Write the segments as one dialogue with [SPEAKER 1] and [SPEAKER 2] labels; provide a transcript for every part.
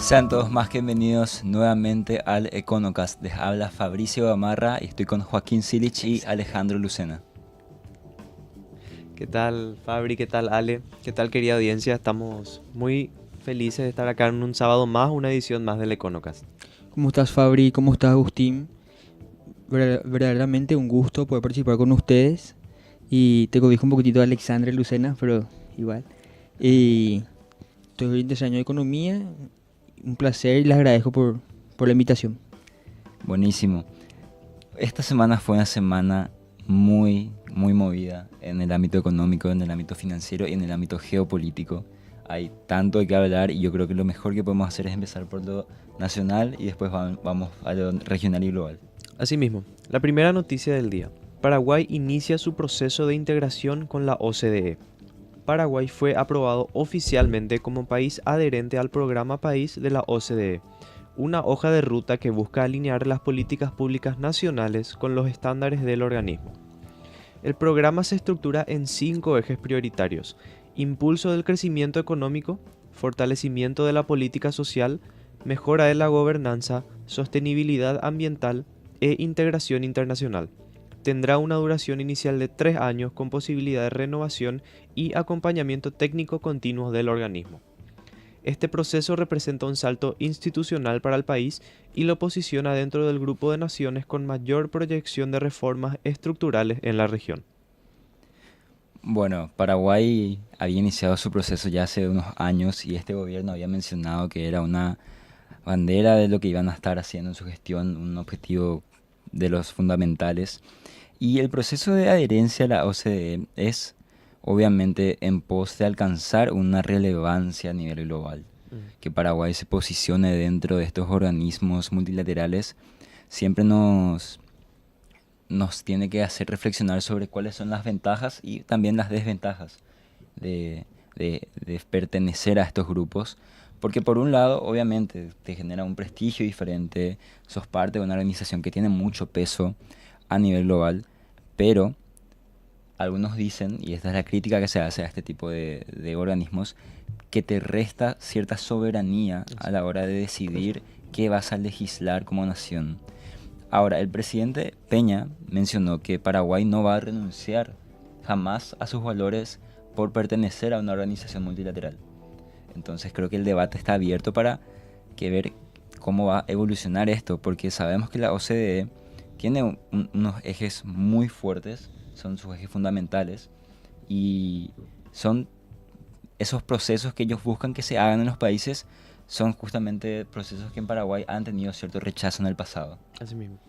[SPEAKER 1] Sean todos más que bienvenidos nuevamente al Econocast. Les habla Fabricio Gamarra y estoy con Joaquín Silich y Alejandro Lucena.
[SPEAKER 2] ¿Qué tal, Fabri? ¿Qué tal, Ale? ¿Qué tal, querida audiencia? Estamos muy felices de estar acá en un sábado más, una edición más del Econocast.
[SPEAKER 3] ¿Cómo estás, Fabri? ¿Cómo estás, Agustín? Verdaderamente un gusto poder participar con ustedes. Y te cobijo un poquitito a Alexandre Lucena, pero igual. Y estoy en 3 años de economía. Un placer y les agradezco por la invitación.
[SPEAKER 1] Buenísimo. Esta semana fue una semana muy movida en el ámbito económico, en el ámbito financiero y en el ámbito geopolítico. Hay tanto de qué hablar y yo creo que lo mejor que podemos hacer es empezar por lo nacional y después vamos a lo regional y global.
[SPEAKER 2] Asimismo, la primera noticia del día. Paraguay inicia su proceso de integración con la OCDE. Paraguay fue aprobado oficialmente como país adherente al programa País de la OCDE, una hoja de ruta que busca alinear las políticas públicas nacionales con los estándares del organismo. El programa se estructura en 5 ejes prioritarios: impulso del crecimiento económico, fortalecimiento de la política social, mejora de la gobernanza, sostenibilidad ambiental e integración internacional. Tendrá una duración inicial de 3 años con posibilidad de renovación y acompañamiento técnico continuo del organismo. Este proceso representa un salto institucional para el país y lo posiciona dentro del grupo de naciones con mayor proyección de reformas estructurales en la región.
[SPEAKER 1] Bueno, Paraguay había iniciado su proceso ya hace unos años y este gobierno había mencionado que era una bandera de lo que iban a estar haciendo en su gestión, un objetivo de los fundamentales. Y el proceso de adherencia a la OCDE es obviamente en pos de alcanzar una relevancia a nivel global.
[SPEAKER 2] Mm.
[SPEAKER 1] Que Paraguay se posicione dentro de estos organismos multilaterales siempre nos tiene que hacer reflexionar sobre cuáles son las ventajas y también las desventajas de pertenecer a estos grupos. Porque por un lado, obviamente, te genera un prestigio diferente, sos parte de una organización que tiene mucho peso a nivel global, pero algunos dicen, y esta es la crítica que se hace a este tipo de organismos, que te resta cierta soberanía a la hora de decidir qué vas a legislar como nación. Ahora, el presidente Peña mencionó que Paraguay no va a renunciar jamás a sus valores por pertenecer a una organización multilateral. Entonces creo que el debate está abierto para ver cómo va a evolucionar esto, porque sabemos que la OCDE tiene unos ejes muy fuertes, son sus ejes fundamentales, y son esos procesos que ellos buscan que se hagan en los países, son justamente procesos que en Paraguay han tenido cierto rechazo en el pasado.
[SPEAKER 2] Así mismo.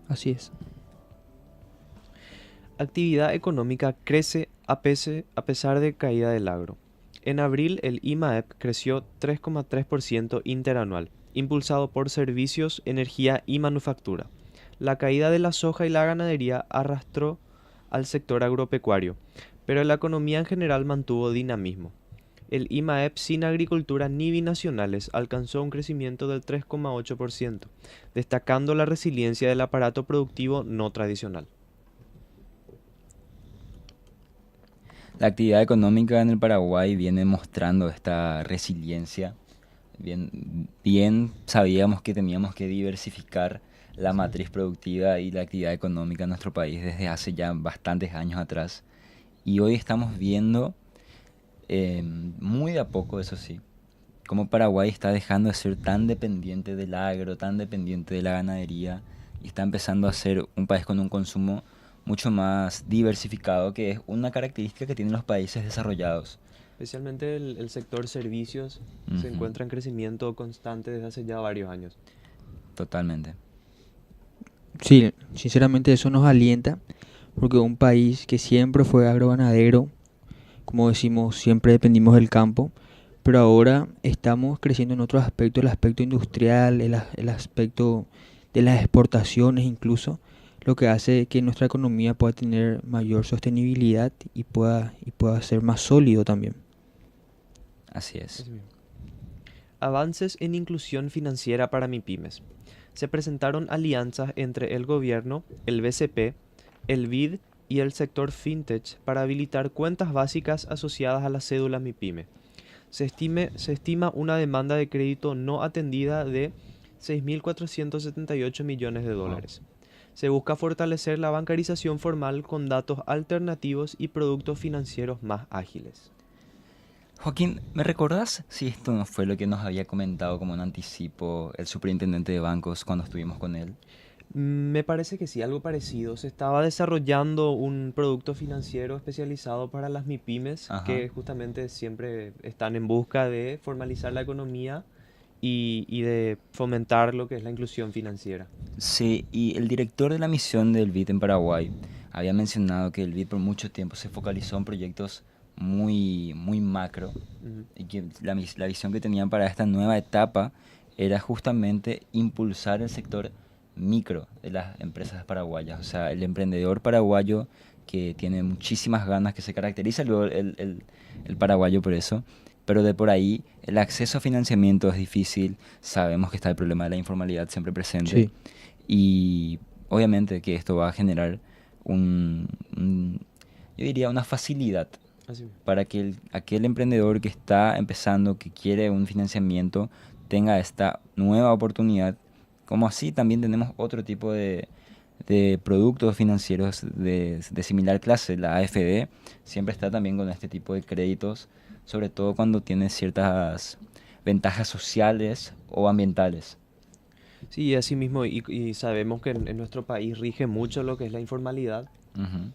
[SPEAKER 3] Así es.
[SPEAKER 2] Actividad económica crece a pesar de caída del agro. En abril, el IMAEP creció 3,3% interanual, impulsado por servicios, energía y manufactura. La caída de la soja y la ganadería arrastró al sector agropecuario, pero la economía en general mantuvo dinamismo. El IMAEP sin agricultura ni binacionales alcanzó un crecimiento del 3,8%, destacando la resiliencia del aparato productivo no tradicional.
[SPEAKER 1] La actividad económica en el Paraguay viene mostrando esta resiliencia. Bien sabíamos que teníamos que diversificar la matriz productiva y la actividad económica en nuestro país desde hace ya bastantes años atrás. Y hoy estamos viendo, muy de a poco, eso sí, cómo Paraguay está dejando de ser tan dependiente del agro, tan dependiente de la ganadería, y está empezando a ser un país con un consumo mucho más diversificado, que es una característica que tienen los países desarrollados.
[SPEAKER 2] Especialmente el sector servicios se
[SPEAKER 1] Ujú.
[SPEAKER 2] encuentra en crecimiento constante desde hace ya varios años.
[SPEAKER 1] Totalmente.
[SPEAKER 3] Sí, sinceramente eso nos alienta porque un país que siempre fue agroganadero, como decimos, siempre dependimos del campo, pero ahora estamos creciendo en otros aspectos, el aspecto industrial, el aspecto de las exportaciones incluso, lo que hace que nuestra economía pueda tener mayor sostenibilidad y pueda ser más sólido también.
[SPEAKER 1] Así es.
[SPEAKER 2] Así mismo. Avances en inclusión financiera para MIPYMES. Se presentaron alianzas entre el gobierno, el BCP, el BID y el sector fintech para habilitar cuentas básicas asociadas a la cédula MIPYME. se estima una demanda de crédito no atendida de 6.478 millones de dólares. Se busca fortalecer la bancarización formal con datos alternativos y productos financieros más ágiles.
[SPEAKER 1] Joaquín, ¿me recordás si esto no fue lo que nos había comentado como un anticipo el superintendente de bancos cuando estuvimos con él?
[SPEAKER 2] Me parece que sí, algo parecido. Se estaba desarrollando un producto financiero especializado para las MIPYMES
[SPEAKER 1] Ajá.
[SPEAKER 2] que justamente siempre están en busca de formalizar la economía y de fomentar lo que es la inclusión financiera.
[SPEAKER 1] Sí, y el director de la misión del BID en Paraguay había mencionado que el BID por mucho tiempo se focalizó en proyectos muy macro
[SPEAKER 2] Ujú.
[SPEAKER 1] y que la visión que tenían para esta nueva etapa era justamente impulsar el sector micro de las empresas paraguayas, o sea, el emprendedor paraguayo que tiene muchísimas ganas, que se caracteriza luego el paraguayo por eso, pero de por ahí el acceso a financiamiento es difícil, sabemos que está el problema de la informalidad siempre presente
[SPEAKER 3] Sí,
[SPEAKER 1] y obviamente que esto va a generar yo diría una facilidad
[SPEAKER 2] Así mismo.
[SPEAKER 1] para que aquel emprendedor que está empezando, que quiere un financiamiento, tenga esta nueva oportunidad. Como así también tenemos otro tipo de productos financieros de similar clase. La AFD siempre está también con este tipo de créditos, sobre todo cuando tiene ciertas ventajas sociales o ambientales.
[SPEAKER 2] Sí, así mismo, y sabemos que en nuestro país rige mucho lo que es la informalidad.
[SPEAKER 1] Ujú.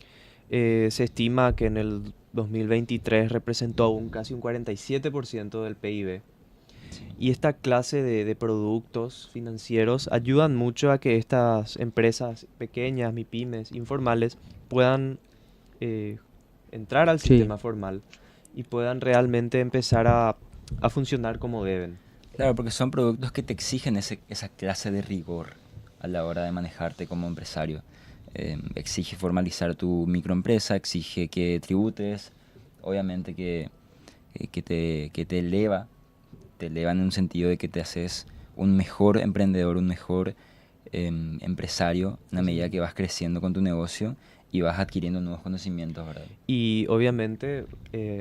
[SPEAKER 2] Se estima que en el 2023 representó casi un 47% del PIB.
[SPEAKER 1] Sí.
[SPEAKER 2] Y esta clase de productos financieros ayudan mucho a que estas empresas pequeñas, MIPYMES, informales, puedan eh, entrar al
[SPEAKER 3] sí.
[SPEAKER 2] sistema formal y puedan realmente empezar a funcionar como deben.
[SPEAKER 1] Claro, porque son productos que te exigen esa clase de rigor a la hora de manejarte como empresario. Exige formalizar tu microempresa, exige que tributes, obviamente te eleva en un sentido de que te haces un mejor emprendedor, un mejor empresario, en la
[SPEAKER 2] Así
[SPEAKER 1] medida
[SPEAKER 2] mismo.
[SPEAKER 1] que vas creciendo con tu negocio y vas adquiriendo nuevos conocimientos, ¿verdad?
[SPEAKER 2] Y obviamente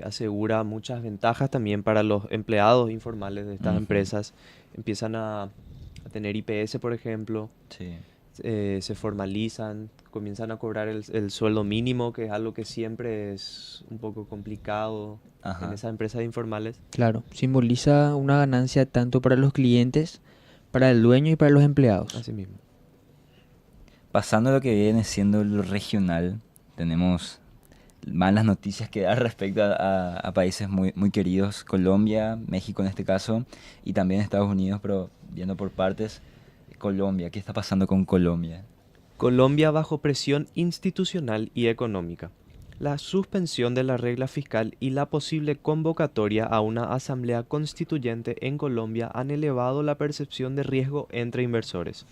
[SPEAKER 2] asegura muchas ventajas también para los empleados informales de estas
[SPEAKER 1] Ujú.
[SPEAKER 2] empresas. Empiezan a tener IPS, por ejemplo,
[SPEAKER 1] Sí.
[SPEAKER 2] se formalizan, comienzan a cobrar el sueldo mínimo, que es algo que siempre es un poco complicado en
[SPEAKER 1] Ajá.
[SPEAKER 2] esas empresas informales.
[SPEAKER 3] Claro, simboliza una ganancia tanto para los clientes, para el dueño y para los empleados.
[SPEAKER 2] Así mismo.
[SPEAKER 1] Pasando a lo que viene siendo lo regional, tenemos malas noticias que dar respecto a países muy queridos, Colombia, México en este caso, y también Estados Unidos, pero viendo por partes, Colombia, ¿qué está pasando con Colombia?
[SPEAKER 2] Colombia bajo presión institucional y económica. La suspensión de la regla fiscal y la posible convocatoria a una asamblea constituyente en Colombia han elevado la percepción de riesgo entre inversores.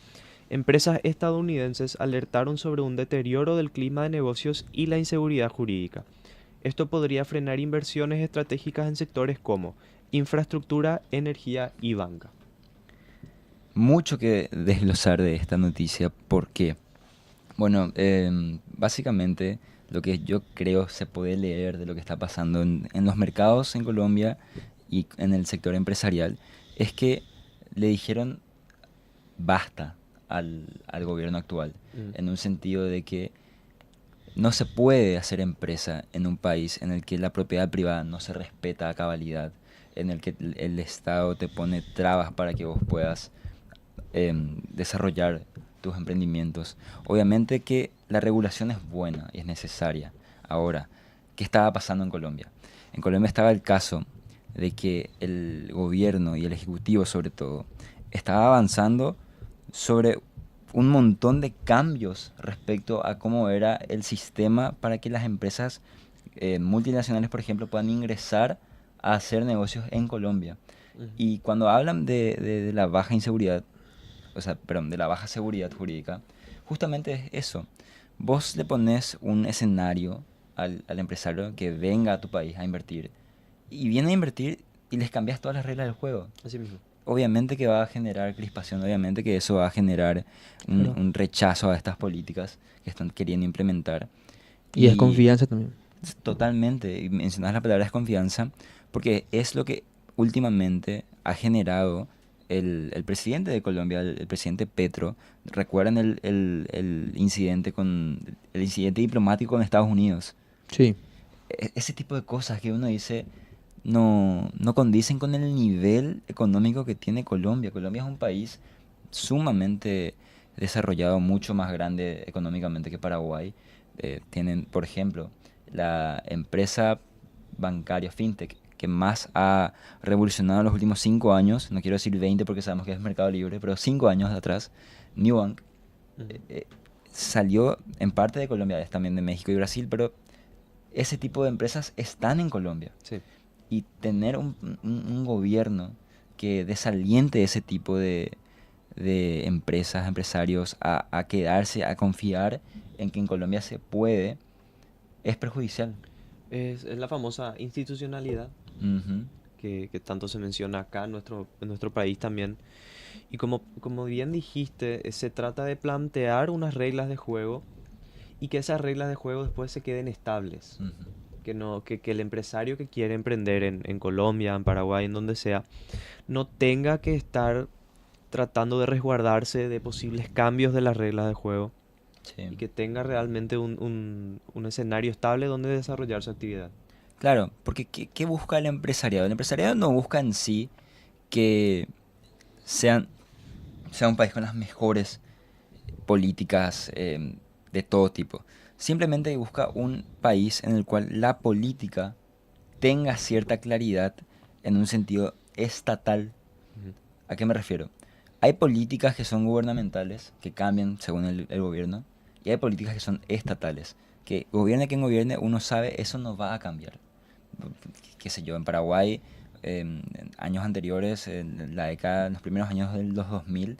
[SPEAKER 2] Empresas estadounidenses alertaron sobre un deterioro del clima de negocios y la inseguridad jurídica. Esto podría frenar inversiones estratégicas en sectores como infraestructura, energía y banca.
[SPEAKER 1] Mucho que desglosar de esta noticia, ¿por qué? Bueno, básicamente lo que yo creo se puede leer de lo que está pasando en los mercados en Colombia y en el sector empresarial es que le dijeron basta al gobierno actual,
[SPEAKER 2] Mm,
[SPEAKER 1] en un sentido de que no se puede hacer empresa en un país en el que la propiedad privada no se respeta a cabalidad, en el que el Estado te pone trabas para que vos puedas desarrollar tus emprendimientos. Obviamente que la regulación es buena y es necesaria. Ahora, ¿qué estaba pasando en Colombia? En Colombia estaba el caso de que el gobierno y el ejecutivo sobre todo estaba avanzando sobre un montón de cambios respecto a cómo era el sistema para que las empresas multinacionales, por ejemplo, puedan ingresar a hacer negocios en Colombia.
[SPEAKER 2] ujú.
[SPEAKER 1] Y cuando hablan de la baja inseguridad, o sea, perdón, de la baja seguridad jurídica, justamente es eso. Vos le pones un escenario al empresario que venga a tu país a invertir y viene a invertir y les cambias todas las reglas del juego.
[SPEAKER 2] Así mismo.
[SPEAKER 1] Obviamente que va a generar crispación, obviamente que eso va a generar
[SPEAKER 3] Claro.
[SPEAKER 1] un rechazo a estas políticas que están queriendo implementar.
[SPEAKER 3] Y
[SPEAKER 1] Y
[SPEAKER 3] desconfianza también.
[SPEAKER 1] totalmente, y mencionas la palabra desconfianza, porque es lo que últimamente ha generado el presidente de Colombia, el presidente Petro. ¿Recuerdan el incidente el incidente diplomático con Estados Unidos?
[SPEAKER 3] Sí,
[SPEAKER 1] Ese tipo de cosas que uno dice no condicen con el nivel económico que tiene Colombia. Colombia es un país sumamente desarrollado, mucho más grande económicamente que Paraguay. Tienen, por ejemplo, la empresa bancaria FinTech que más ha revolucionado en los últimos 5 años, no quiero decir 20 porque sabemos que es Mercado Libre, pero 5 años atrás, Nubank, salió en parte de Colombia, es también de México y Brasil, pero ese tipo de empresas están en Colombia.
[SPEAKER 2] Sí.
[SPEAKER 1] Y tener un gobierno que desaliente ese tipo de empresas, empresarios, a quedarse, a confiar en que en Colombia se puede, es perjudicial.
[SPEAKER 2] Es la famosa institucionalidad
[SPEAKER 1] Ujú.
[SPEAKER 2] que tanto se menciona acá en nuestro país también. Y como bien dijiste, se trata de plantear unas reglas de juego y que esas reglas de juego después se queden estables.
[SPEAKER 1] Ujú.
[SPEAKER 2] Que, no, que el empresario que quiere emprender en Colombia, en Paraguay, en donde sea, no tenga que estar tratando de resguardarse de posibles cambios de las reglas de juego y
[SPEAKER 1] Sí.
[SPEAKER 2] que tenga realmente un escenario estable donde desarrollar su actividad.
[SPEAKER 1] Claro, porque ¿qué busca el empresariado? El empresariado no busca en sí que sean, sea un país con las mejores políticas de todo tipo. Simplemente busca un país en el cual la política tenga cierta claridad en un sentido estatal.
[SPEAKER 2] Ujú.
[SPEAKER 1] ¿A qué me refiero? Hay políticas que son gubernamentales, que cambian según el gobierno, y hay políticas que son estatales, que gobierne quien gobierne, uno sabe, eso no va a cambiar. Qué sé yo, en Paraguay, en años anteriores, en los primeros años de los 2000,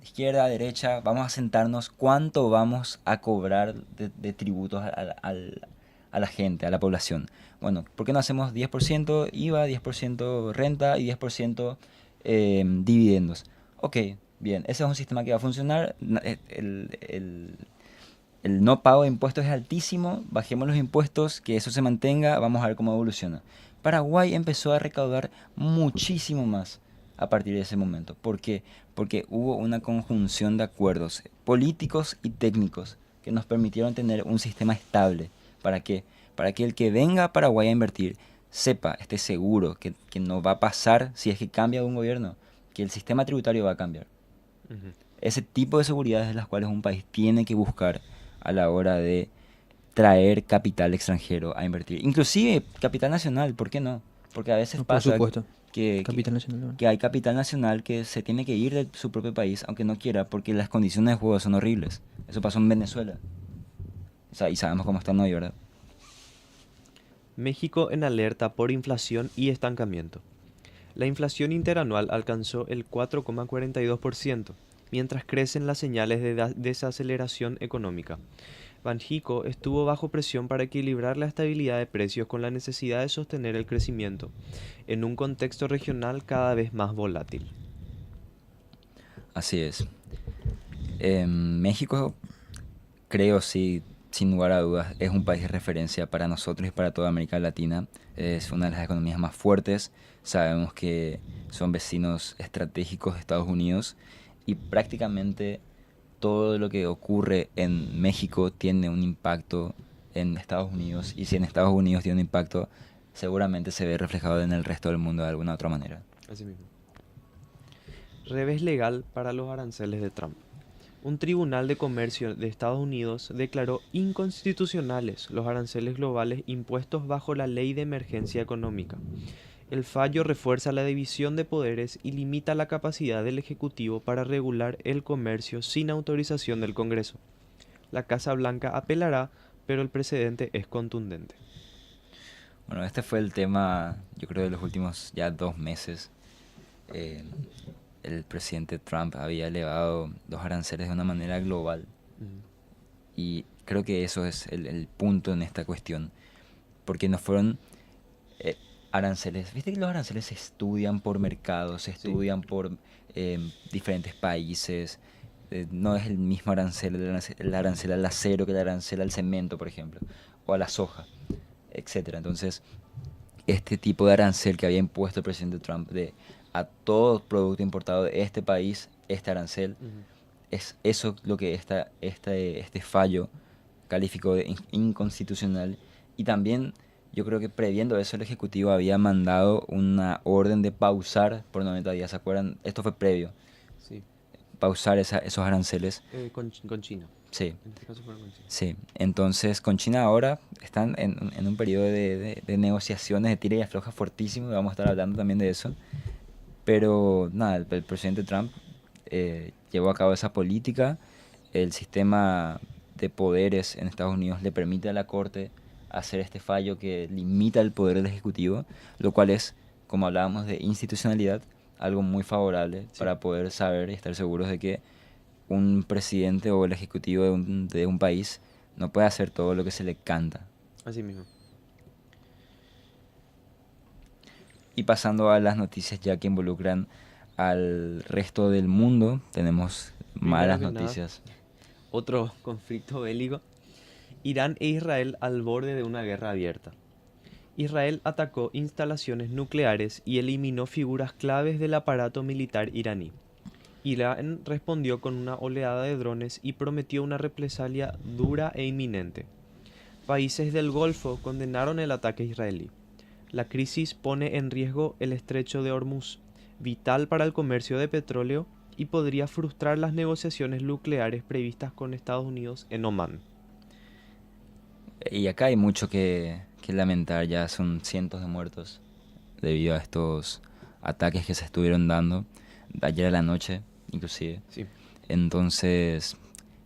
[SPEAKER 1] izquierda, derecha, vamos a sentarnos cuánto vamos a cobrar de tributos a la gente, a la población. Bueno, ¿por qué no hacemos 10% IVA, 10% renta y 10% dividendos? Ok, bien, ese es un sistema que va a funcionar. El no pago de impuestos es altísimo, bajemos los impuestos, que eso se mantenga, vamos a ver cómo evoluciona. Paraguay empezó a recaudar muchísimo más a partir de ese momento. ¿Por qué? Porque hubo una conjunción de acuerdos políticos y técnicos que nos permitieron tener un sistema estable. ¿Para qué? Para que el que venga a Paraguay a invertir sepa, esté seguro que no va a pasar si es que cambia un gobierno, que el sistema tributario va a cambiar.
[SPEAKER 2] Ujú.
[SPEAKER 1] Ese tipo de seguridades es las cuales un país tiene que buscar a la hora de traer capital extranjero a invertir. Inclusive capital nacional, ¿por qué no? Porque a veces
[SPEAKER 3] no, por
[SPEAKER 1] pasa
[SPEAKER 3] supuesto.
[SPEAKER 1] que, que-
[SPEAKER 3] Capital Nacional. Bueno.
[SPEAKER 1] que hay capital nacional que se tiene que ir de su propio país, aunque no quiera, porque las condiciones de juego son horribles. Eso pasó en Venezuela. O sea, y sabemos cómo están hoy, ¿verdad?
[SPEAKER 2] México en alerta por inflación y estancamiento. La inflación interanual alcanzó el 4,42%, mientras crecen las señales de desaceleración económica. Banxico estuvo bajo presión para equilibrar la estabilidad de precios con la necesidad de sostener el crecimiento, en un contexto regional cada vez más volátil.
[SPEAKER 1] Así es. México, creo, sí, sin lugar a dudas, es un país de referencia para nosotros y para toda América Latina. Es una de las economías más fuertes. Sabemos que son vecinos estratégicos de Estados Unidos y prácticamente todo lo que ocurre en México tiene un impacto en Estados Unidos, y si en Estados Unidos tiene un impacto, seguramente se ve reflejado en el resto del mundo de alguna otra manera.
[SPEAKER 2] Así mismo. Revés legal para los aranceles de Trump. Un tribunal de comercio de Estados Unidos declaró inconstitucionales los aranceles globales impuestos bajo la Ley de Emergencia Económica. El fallo refuerza la división de poderes y limita la capacidad del Ejecutivo para regular el comercio sin autorización del Congreso. La Casa Blanca apelará, pero el precedente es contundente.
[SPEAKER 1] Bueno, este fue el tema, yo creo, de los últimos ya 2 meses. Eh, el presidente Trump había elevado los aranceles de una manera global,
[SPEAKER 2] Mm.
[SPEAKER 1] y creo que eso es el punto en esta cuestión, porque no fueron eh, aranceles. Viste que los aranceles se estudian por mercados, se
[SPEAKER 2] Sí.
[SPEAKER 1] estudian por diferentes países. No es el mismo arancel, el arancel al acero que el arancel al cemento, por ejemplo, o a la soja, etcétera. Entonces, este tipo de arancel que había impuesto el presidente Trump de a todo producto importado de este país, este arancel,
[SPEAKER 2] Ujú.
[SPEAKER 1] es eso lo que este fallo calificó de inconstitucional. Y también yo creo que previendo eso el Ejecutivo había mandado una orden de pausar por 90 días, ¿se acuerdan? Esto fue previo,
[SPEAKER 2] Sí,
[SPEAKER 1] pausar esos aranceles.
[SPEAKER 2] con China.
[SPEAKER 1] Sí,
[SPEAKER 2] En este caso fueron con China.
[SPEAKER 1] sí. Entonces con China ahora están en un periodo de negociaciones de tira y afloja fortísimo, y vamos a estar hablando también de eso. Pero nada, el presidente Trump llevó a cabo esa política. El sistema de poderes en Estados Unidos le permite a la Corte hacer este fallo que limita el poder del Ejecutivo, lo cual es, como hablábamos de institucionalidad, algo muy favorable
[SPEAKER 2] Sí,
[SPEAKER 1] para poder saber y estar seguros de que un presidente o el Ejecutivo de un país no puede hacer todo lo que se le canta.
[SPEAKER 2] así mismo.
[SPEAKER 1] Y pasando a las noticias ya que involucran al resto del mundo, tenemos
[SPEAKER 2] Primero
[SPEAKER 1] malas
[SPEAKER 2] que nada,
[SPEAKER 1] noticias.
[SPEAKER 2] otro conflicto bélico. Irán e Israel al borde de una guerra abierta. Israel atacó instalaciones nucleares y eliminó figuras claves del aparato militar iraní. Irán respondió con una oleada de drones y prometió una represalia dura e inminente. Países del Golfo condenaron el ataque israelí. La crisis pone en riesgo el estrecho de Hormuz, vital para el comercio de petróleo, y podría frustrar las negociaciones nucleares previstas con Estados Unidos en Omán.
[SPEAKER 1] Y acá hay mucho que lamentar, ya son cientos de muertos debido a estos ataques que se estuvieron dando ayer a la noche, inclusive.
[SPEAKER 2] Sí,
[SPEAKER 1] Entonces,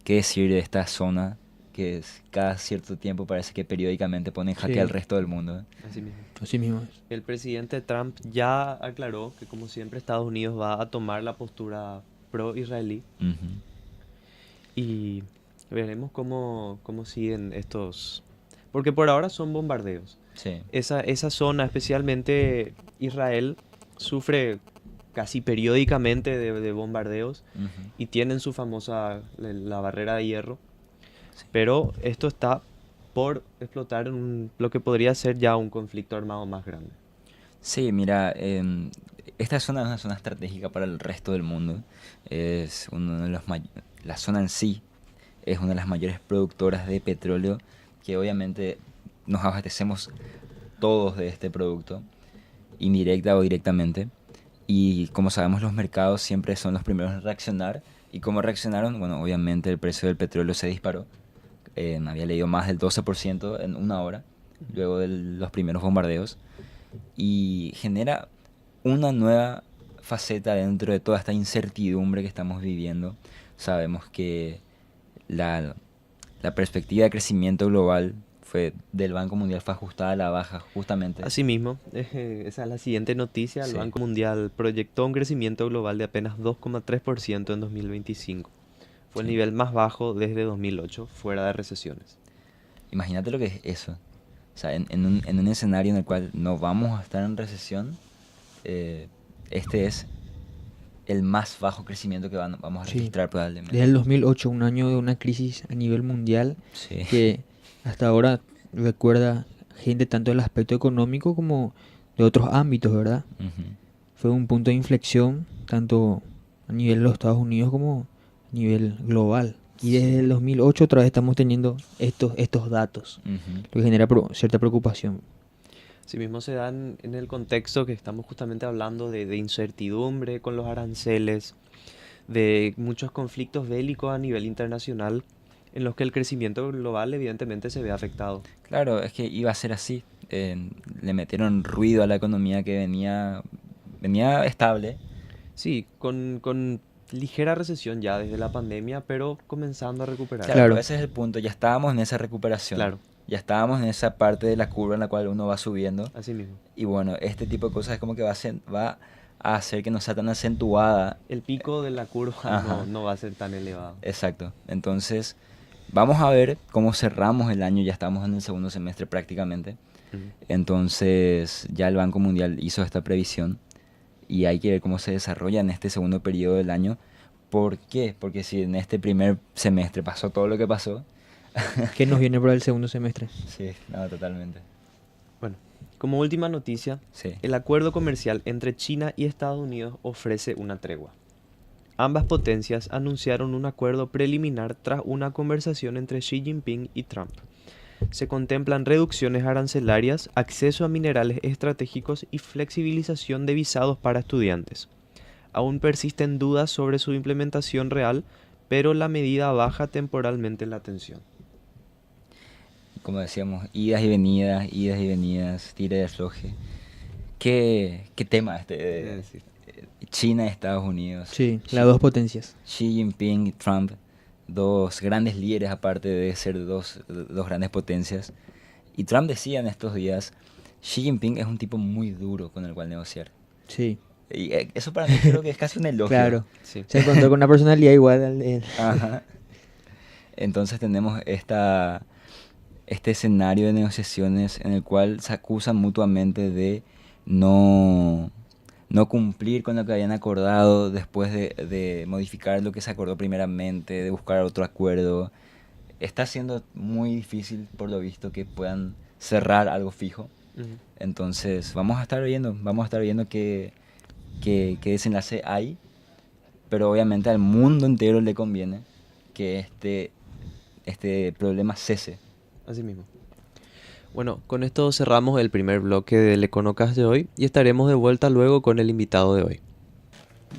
[SPEAKER 1] ¿qué decir de esta zona que cada cierto tiempo parece que periódicamente pone en jaque al
[SPEAKER 3] Sí,
[SPEAKER 1] resto del mundo?
[SPEAKER 2] así mismo.
[SPEAKER 3] así mismo es.
[SPEAKER 2] El presidente Trump ya aclaró que, como siempre, Estados Unidos va a tomar la postura pro-israelí,
[SPEAKER 1] Ujú.
[SPEAKER 2] y veremos cómo siguen estos... Porque por ahora son bombardeos.
[SPEAKER 1] Sí.
[SPEAKER 2] Esa zona, especialmente Israel, sufre casi periódicamente de bombardeos
[SPEAKER 1] Ujú.
[SPEAKER 2] y tienen su famosa la barrera de hierro,
[SPEAKER 1] Sí.
[SPEAKER 2] pero esto está por explotar en lo que podría ser ya un conflicto armado más grande.
[SPEAKER 1] Sí, mira, esta zona es una zona estratégica para el resto del mundo. Es uno de la zona en sí es una de las mayores productoras de petróleo, que obviamente nos abastecemos todos de este producto, indirecta o directamente. Y como sabemos, los mercados siempre son los primeros en reaccionar. ¿Y cómo reaccionaron? Bueno, obviamente el precio del petróleo se disparó. Había leído más del 12% en una hora, luego de los primeros bombardeos. Y genera una nueva faceta dentro de toda esta incertidumbre que estamos viviendo. Sabemos que la, la perspectiva de crecimiento global del Banco Mundial fue ajustada a la baja justamente.
[SPEAKER 2] Asimismo, esa es la siguiente noticia. El
[SPEAKER 1] Sí.
[SPEAKER 2] Banco Mundial proyectó un crecimiento global de apenas 2,3% en 2025. Fue el
[SPEAKER 1] Sí.
[SPEAKER 2] nivel más bajo desde 2008, fuera de recesiones.
[SPEAKER 1] Imagínate lo que es eso. O sea, en un escenario en el cual no vamos a estar en recesión, este es el más bajo crecimiento que vamos a
[SPEAKER 3] Sí.
[SPEAKER 1] registrar
[SPEAKER 3] Desde
[SPEAKER 1] probablemente.
[SPEAKER 3] el 2008, un año de una crisis a nivel mundial
[SPEAKER 1] Sí.
[SPEAKER 3] que hasta ahora recuerda gente tanto del aspecto económico como de otros ámbitos, ¿verdad?
[SPEAKER 1] Ujú.
[SPEAKER 3] Fue un punto de inflexión tanto a nivel de los Estados Unidos como a nivel global. Y desde el 2008 otra vez estamos teniendo estos datos,
[SPEAKER 1] Ujú.
[SPEAKER 3] lo que genera cierta preocupación.
[SPEAKER 2] Asimismo se dan en el contexto que estamos justamente hablando de incertidumbre con los aranceles, de muchos conflictos bélicos a nivel internacional, en los que el crecimiento global evidentemente se ve afectado.
[SPEAKER 1] Claro, es que iba a ser así. Le metieron ruido a la economía que venía estable.
[SPEAKER 2] Sí, con ligera recesión ya desde la pandemia, pero comenzando a recuperarse.
[SPEAKER 1] Claro, pero
[SPEAKER 3] Claro.
[SPEAKER 1] ese es el punto. Ya estábamos en esa recuperación.
[SPEAKER 2] Claro,
[SPEAKER 1] Ya estábamos en esa parte de la curva en la cual uno va subiendo.
[SPEAKER 2] así mismo.
[SPEAKER 1] Y bueno, este tipo de cosas es como que va a hacer que no sea tan acentuada.
[SPEAKER 2] El pico de la curva
[SPEAKER 1] Ajá.
[SPEAKER 2] no va a ser tan elevado.
[SPEAKER 1] Exacto. Entonces, vamos a ver cómo cerramos el año. Ya estamos en el segundo semestre prácticamente.
[SPEAKER 2] Ujú.
[SPEAKER 1] Entonces, ya el Banco Mundial hizo esta previsión y hay que ver cómo se desarrolla en este segundo periodo del año. ¿Por qué? Porque si en este primer semestre pasó todo lo que pasó.
[SPEAKER 3] ¿Qué nos viene para el segundo semestre?
[SPEAKER 1] Sí, no, totalmente.
[SPEAKER 2] Bueno, como última noticia,
[SPEAKER 1] Sí.
[SPEAKER 2] el acuerdo comercial entre China y Estados Unidos ofrece una tregua. Ambas potencias anunciaron un acuerdo preliminar tras una conversación entre Xi Jinping y Trump. Se contemplan reducciones arancelarias, acceso a minerales estratégicos y flexibilización de visados para estudiantes. Aún persisten dudas sobre su implementación real, pero la medida baja temporalmente la tensión.
[SPEAKER 1] Como decíamos, idas y venidas, tira y afloje. ¿Qué tema este de
[SPEAKER 2] Sí.
[SPEAKER 1] China y Estados Unidos?
[SPEAKER 3] Sí,
[SPEAKER 1] Xi,
[SPEAKER 3] las dos potencias.
[SPEAKER 1] Xi Jinping y Trump, dos grandes líderes aparte de ser dos grandes potencias. Y Trump decía en estos días, Xi Jinping es un tipo muy duro con el cual negociar.
[SPEAKER 3] Sí,
[SPEAKER 1] Y eso para mí creo que es casi un elogio.
[SPEAKER 3] claro.
[SPEAKER 2] Sí.
[SPEAKER 3] Se encontró con una personalidad igual al de él.
[SPEAKER 1] Ajá. Entonces tenemos este escenario de negociaciones en el cual se acusan mutuamente de no, no cumplir con lo que habían acordado después de modificar lo que se acordó primeramente, de buscar otro acuerdo. Está siendo muy difícil, por lo visto, que puedan cerrar algo fijo.
[SPEAKER 2] Ujú.
[SPEAKER 1] Entonces vamos a estar viendo qué desenlace hay, pero obviamente al mundo entero le conviene que este problema cese.
[SPEAKER 2] Así mismo. Bueno, con esto cerramos el primer bloque del Econocast de hoy y estaremos de vuelta luego con el invitado de hoy.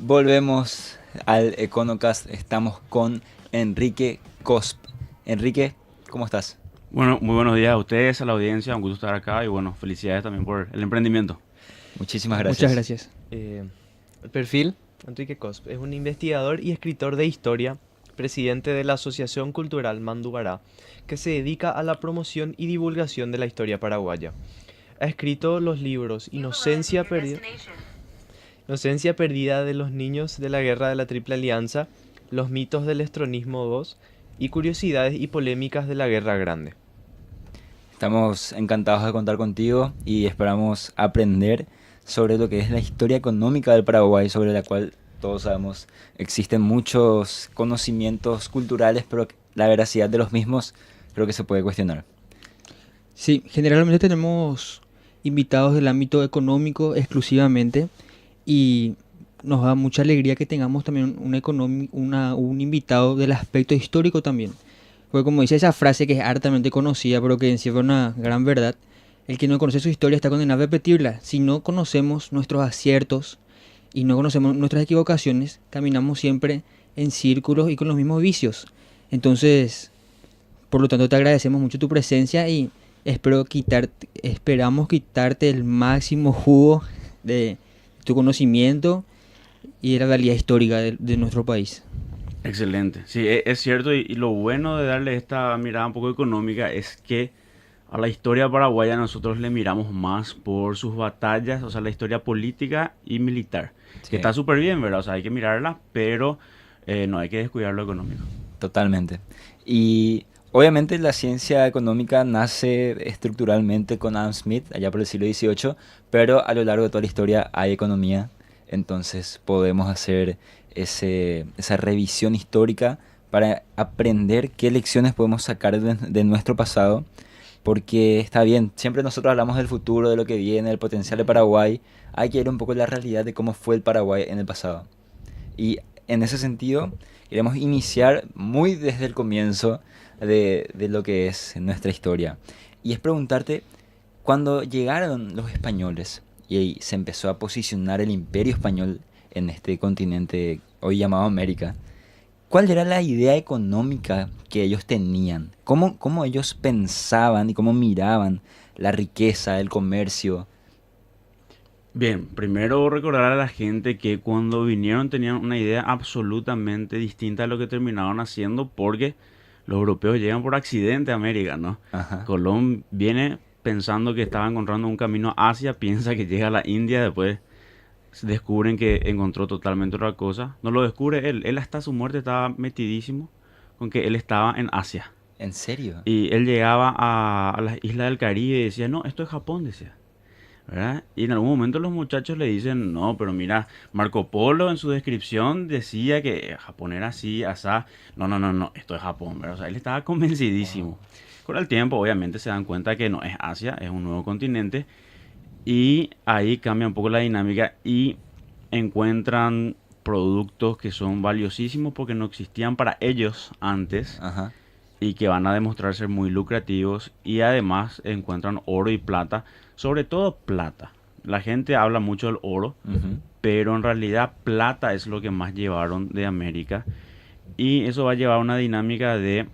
[SPEAKER 1] Volvemos al Econocast, estamos con Enrique Cosp. Enrique, ¿cómo estás?
[SPEAKER 4] Bueno, muy buenos días a ustedes, a la audiencia, un gusto estar acá y bueno, felicidades también por el emprendimiento.
[SPEAKER 1] Muchísimas gracias.
[SPEAKER 3] Muchas gracias.
[SPEAKER 2] El perfil, Enrique Cosp, es un investigador y escritor de historia, presidente de la Asociación Cultural Mandubará, que se dedica a la promoción y divulgación de la historia paraguaya. Ha escrito los libros Inocencia Perdida de los Niños de la Guerra de la Triple Alianza, Los mitos del estronismo 2 y Curiosidades y polémicas de la Guerra Grande.
[SPEAKER 1] Estamos encantados de contar contigo y esperamos aprender sobre lo que es la historia económica del Paraguay, sobre la cual todos sabemos existen muchos conocimientos culturales, pero la veracidad de los mismos creo que se puede cuestionar.
[SPEAKER 3] Sí, generalmente tenemos invitados del ámbito económico exclusivamente y nos da mucha alegría que tengamos también un invitado del aspecto histórico también. Porque como dice esa frase que es hartamente conocida, pero que encierra una gran verdad, el que no conoce su historia está condenado a repetirla. Si no conocemos nuestros aciertos y no conocemos nuestras equivocaciones, caminamos siempre en círculos y con los mismos vicios. Entonces, por lo tanto, te agradecemos mucho tu presencia y esperamos quitarte el máximo jugo de tu conocimiento y de la realidad histórica de nuestro país.
[SPEAKER 4] Excelente, sí, es cierto y lo bueno de darle esta mirada un poco económica es que a la historia paraguaya nosotros le miramos más por sus batallas, o sea, la historia política y militar,
[SPEAKER 1] Sí.
[SPEAKER 4] que está súper bien, ¿verdad? O sea, hay que mirarla, pero no hay que descuidar lo económico.
[SPEAKER 1] Totalmente. Y obviamente la ciencia económica nace estructuralmente con Adam Smith, allá por el siglo XVIII, pero a lo largo de toda la historia hay economía, entonces podemos hacer esa revisión histórica para aprender qué lecciones podemos sacar de nuestro pasado, porque está bien, siempre nosotros hablamos del futuro, de lo que viene, del potencial de Paraguay, hay que ver un poco la realidad de cómo fue el Paraguay en el pasado. Y en ese sentido, queremos iniciar muy desde el comienzo de lo que es nuestra historia. Y es preguntarte, cuando llegaron los españoles y ahí se empezó a posicionar el imperio español en este continente hoy llamado América, ¿cuál era la idea económica que ellos tenían? ¿Cómo ellos pensaban y cómo miraban la riqueza, el comercio?
[SPEAKER 4] Bien, primero recordar a la gente que cuando vinieron tenían una idea absolutamente distinta a lo que terminaron haciendo porque los europeos llegan por accidente a América, ¿no?
[SPEAKER 1] Ajá.
[SPEAKER 4] Colón viene pensando que estaba encontrando un camino a Asia, piensa que llega a la India, después descubren que encontró totalmente otra cosa. No lo descubre él hasta su muerte estaba metidísimo con que él estaba en Asia.
[SPEAKER 1] ¿En serio?
[SPEAKER 4] Y él llegaba a las islas del Caribe y decía, no, esto es Japón, decía. ¿verdad? Y en algún momento los muchachos le dicen, no, pero mira, Marco Polo en su descripción decía que Japón era así, asá. No, no, no, no, esto es Japón, ¿verdad? O sea, él estaba convencidísimo. Con el tiempo, obviamente, se dan cuenta que no es Asia, es un nuevo continente. Y ahí cambia un poco la dinámica y encuentran productos que son valiosísimos porque no existían para ellos antes
[SPEAKER 1] Ajá.
[SPEAKER 4] y que van a demostrar ser muy lucrativos y además encuentran oro y plata, sobre todo plata. La gente habla mucho del oro,
[SPEAKER 1] Ujú.
[SPEAKER 4] pero en realidad plata es lo que más llevaron de América y eso va a llevar a una dinámica de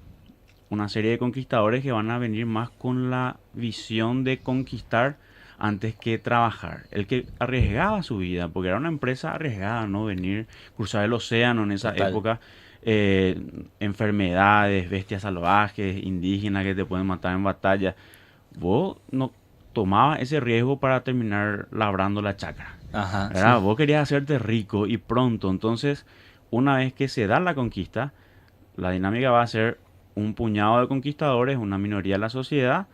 [SPEAKER 4] una serie de conquistadores que van a venir más con la visión de conquistar antes que trabajar. El que arriesgaba su vida, porque era una empresa arriesgada, ¿no? Venir, cruzar el océano en esa
[SPEAKER 1] Total.
[SPEAKER 4] época, eh, enfermedades, bestias salvajes, indígenas que te pueden matar en batalla. Vos no tomabas ese riesgo para terminar labrando la chacra,
[SPEAKER 1] Ajá,
[SPEAKER 4] ¿verdad?
[SPEAKER 1] sí.
[SPEAKER 4] Vos querías hacerte rico y pronto. Entonces, una vez que se da la conquista, la dinámica va a ser un puñado de conquistadores, una minoría de la sociedad,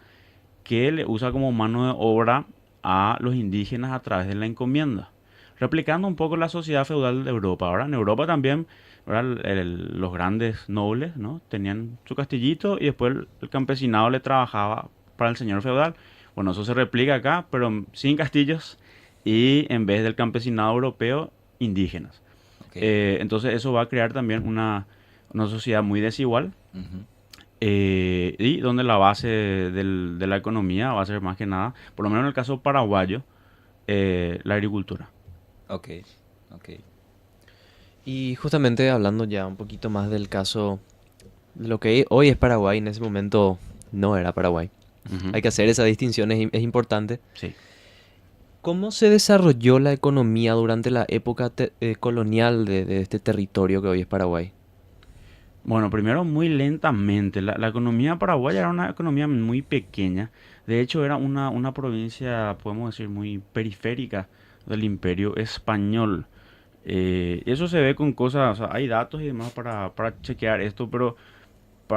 [SPEAKER 4] que le usa como mano de obra a los indígenas a través de la encomienda. Replicando un poco la sociedad feudal de Europa. Ahora en Europa también, ¿verdad? Los grandes nobles, ¿no? Tenían su castillito y después el campesinado le trabajaba para el señor feudal. Bueno, eso se replica acá, pero sin castillos y en vez del campesinado europeo, indígenas.
[SPEAKER 1] Ok.
[SPEAKER 4] Entonces eso va a crear también una sociedad muy desigual
[SPEAKER 1] Ujú.
[SPEAKER 4] y donde la base de la economía va a ser más que nada, por lo menos en el caso paraguayo, la agricultura.
[SPEAKER 1] Ok. Ok.
[SPEAKER 2] Y justamente hablando ya un poquito más del caso de lo que hoy es Paraguay, en ese momento no era Paraguay.
[SPEAKER 4] Ujú.
[SPEAKER 2] Hay que hacer esa distinción, es importante.
[SPEAKER 4] Sí.
[SPEAKER 2] ¿Cómo se desarrolló la economía durante la época colonial de este territorio que hoy es Paraguay?
[SPEAKER 4] Bueno, primero muy lentamente. La economía paraguaya era una economía muy pequeña. De hecho, era una provincia, podemos decir, muy periférica del Imperio Español. Eso se ve con cosas, o sea, hay datos y demás para chequear esto, pero